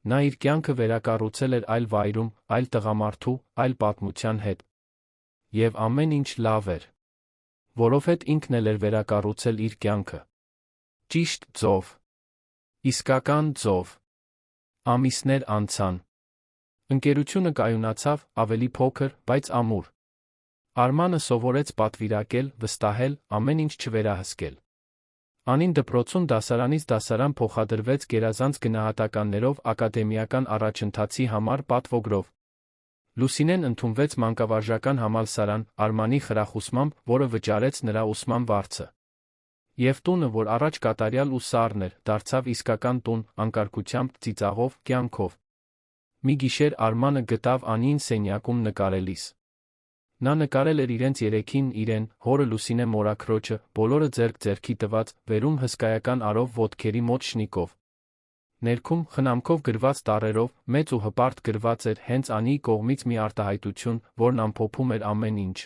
Նա իր կյանքը վերակառուցել էր այլ վայրում, այլ տղամարդու, այլ պատմության հետ։ Եվ ամեն ինչ լավ էր։ Որովհետև ինքն էլ էր վերակառուցել իր կյանքը։ Ճիշտ ձով։ Իսկական ձով։ Ամիսներ անցան։ Ընկերությունը կայունացավ, ավելի փոքր, բայց ամուր։ Արմանը սովորեց պատվիրակել, վստահել, ամեն ինչ չվերահսկել։ Անին դպրոցում դասարանից դասարան փոխադրվեց գերազանց գնահատականներով ակադեմիական առաջընթացի համար պատվոգրով։ Լուսինեն ընդունվեց մանկավարժական համալսարան, Արմանի խրախուսմամբ, որը վճարեց նրա ուսման վարձը։ Եվ տունը, որ առաջ կատարյալ ու սառն էր, դարձավ իսկական տուն, անկարգությամբ, ծիծաղով, կյանքով։ Մի գիշեր Արմանը գտավ Անիին սենյակում նկարելիս։ Նա նկարել էր իրենց երեքին, իրեն, հորը Լուսինե մորաքրոջը, բոլորը ձեռք-ձեռքի տված, վերում հսկայական արով ոտքերի մոտ շնիկով։ Ներքում, խնամքով գրված տառերով, մեծ ու հպարտ գրված էր հենց Անիի կողմից մի արտահայտություն, որն ամփոփում էր ամեն ինչ։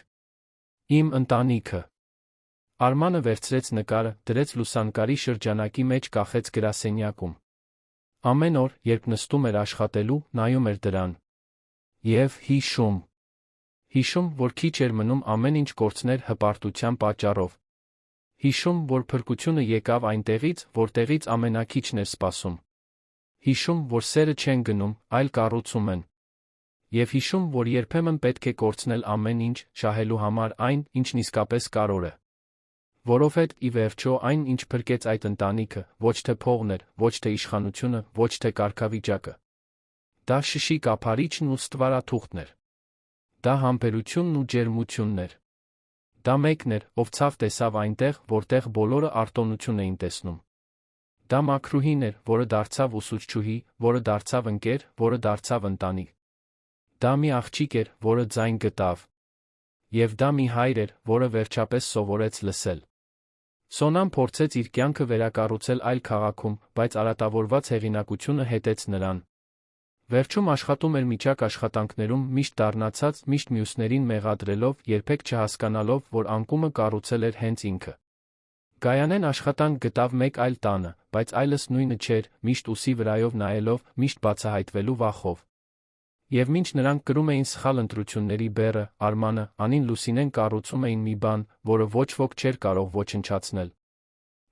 Իմ ընտանիքը։ Արմանը վերցրեց նկարը, դրեց լուսանկարի շրջանակի մեջ, կախեց գրասենյակում։ Ամեն օր, երբ նստում էր աշխատելու, նայում էր դրան։ Եվ հիշում։ Հիշում, որ քիչ էր մնում ամեն ինչ կորցներ հպարտության պատճառով։ Հիշում, որ փրկությունը եկավ այնտեղից, որտեղից ամենաքիչն էր սպասում։ Հիշում, որ սերը չեն գնում, այլ կառուցում են։ Եվ հիշում, որ երբեմն պետք է կորցնել ամեն ինչ, շահելու համար այն, ինչն իսկապես կարևոր է։ Որովհետև ի վերջո այն, ինչ փրկեց այդ ընտանիքը, ոչ թե փողն էր, ոչ թե իշխանությունը, ոչ թե կարգավիճակը։ Դա շշի կափարիչն ու ստվարաթուղթն էր։ Դա համբերությունն ու ջերմությունն էր։ Դա մեկն էր, ով ցավ տեսավ այնտեղ, որտեղ բոլորը արտոնություն էին տեսնում։ Դա մաքրուհին էր, որը դարձավ ուսուցչուհի, որը դարձավ ընկեր, որը դարձավ ընտանիք։ Դա մի աղջիկ էր, որը ձայն գտավ։ Եվ դա մի հայր էր, որը վերջապես սովորեց լսել։ Սոնան փորձեց իր կյանքը վերակառուցել այլ քաղաքում, բայց արատավորված հեղինակությունը հետեց նրան։ Վերջում աշխատում էր միջակ աշխատանքներում, միշտ դառնացած, միշտ մյուսներին մեղադրելով, երբեք չհասկանալով, որ անկումը կառուցել էր հենց ինքը։ Գայանեն աշխատանք գտավ մեկ այլ տանը, բայց այլս նույնը չէր, միշտ ուսի վրայով նայելով, միշտ բացահայտվելու վախով։ Եվ մինչ նրանք կրում էին սխալ ընտրությունների բեռը, Արմանը, Անին, Լուսինեն կառուցում էին մի բան, որը ոչ ոք չէր կարող ոչնչացնել։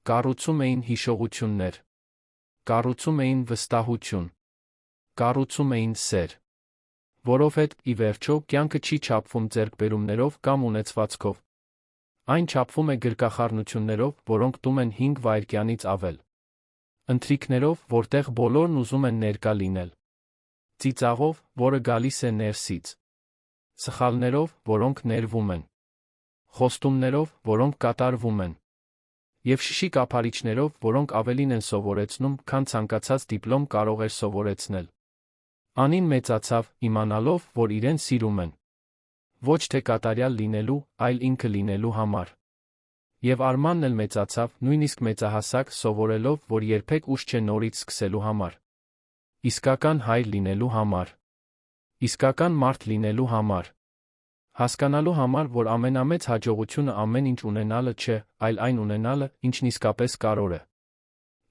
Կառուցում էին հիշողություններ։ Կառուցում էին վստահություն։ Կառուցում էին սեր։ Որովհետև ի վերջո կյանքը չի չափվում ձեռքբերումներով կամ ունեցվածքով։ Այն չափվում է գրկախառնություններով, որոնք տում են 5 վայրկյանից ավել։ Ընթրիքներով, որտեղ բոլորն ուզում են ներկա լինել։ Ծիծաղով, որը գալիս է ներսից։ Սխալներով, որոնք ներվում են։ Խոստումներով, որոնք կատարվում են։ Եվ շշի կափարիչներով, որոնք ավելին են սովորեցնում, քան ցանկացած դիպլոմ կարող էր սովորեցնել։ Անին մեծացավ, իմանալով, որ իրեն սիրում են։ Ոչ թե կատարյալ լինելու, այլ ինքը լինելու համար։ Եվ Արմանն էլ մեծացավ, նույնիսկ մեծահասակ, սովորելով, որ երբեք ուշ չէ նորից սկսելու համար։ Իսկական հայր լինելու համար։ Իսկական մարդ լինելու համար։ Հասկանալու համար, որ ամենամեծ հաջողությունը ամեն ինչ ունենալը չէ, այլ այն ունենալը, ինչն իսկապես կարևոր է։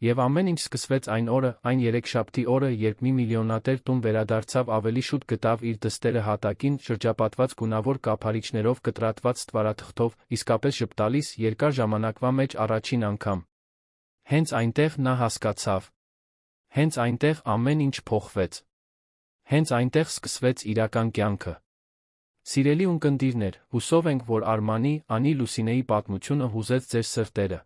Եվ ամեն ինչ սկսվեց այն օրը, այն երեքշաբթի օրը, երբ մի միլիոնատեր տուն վերադարձավ, ավելի շուտ գտավ իր դստերը հատակին, շրջապատված գունավոր կափարիչներով կտրատված ստվարաթղթով, իսկապես ժպտալիս, երկար ժամանակվա մեջ առաջին անգամ։ Հենց այնտեղ նա հասկացավ։ Հենց այնտեղ ամեն ինչ փոխվեց։ Հենց այնտեղ սկսվեց իրական կյանքը։ Սիրելի ունկնդիրներ, հուսով ենք, որ Արմանի, Անի, Լուսինեի պատմությունը հուզեց ձեր սրտերը։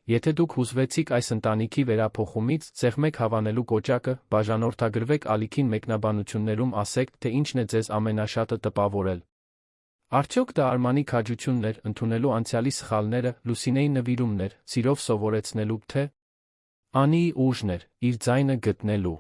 Եթե դուք հուզվեցիք այս ընտանիքի վերափոխումից, ցեղմեք հավանելու կոճակը, բաժանորդագրվեք ալիքին մեկնաբանություններում, ասեք, թե ինչն է ձեզ ամենաշատը տպավորել։ Արդյոք դա Արմանի քաջությունն էր, ընդունելու անցյալի սխալները, Լուսինեի նվիրումն էր, սիրով սովորեցնելու, թե Անիի ուժն էր, իր ձայնը գտնելու։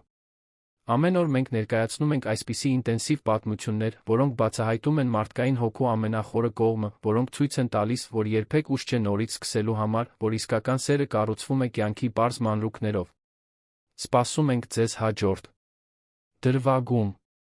Ամեն օր մենք ներկայացնում ենք այսպիսի ինտենսիվ պատմություններ, որոնք բացահայտում են մարդկային հոգու ամենախորը կողմը, որոնք ցույց են տալիս, որ երբեք ուշ չէ նորից սկսելու համար, որ իսկական սերը կառուցվում է կյանքի պարզ մանրուքներով։ Սպասում ենք ձեզ հաջորդ դրվագում։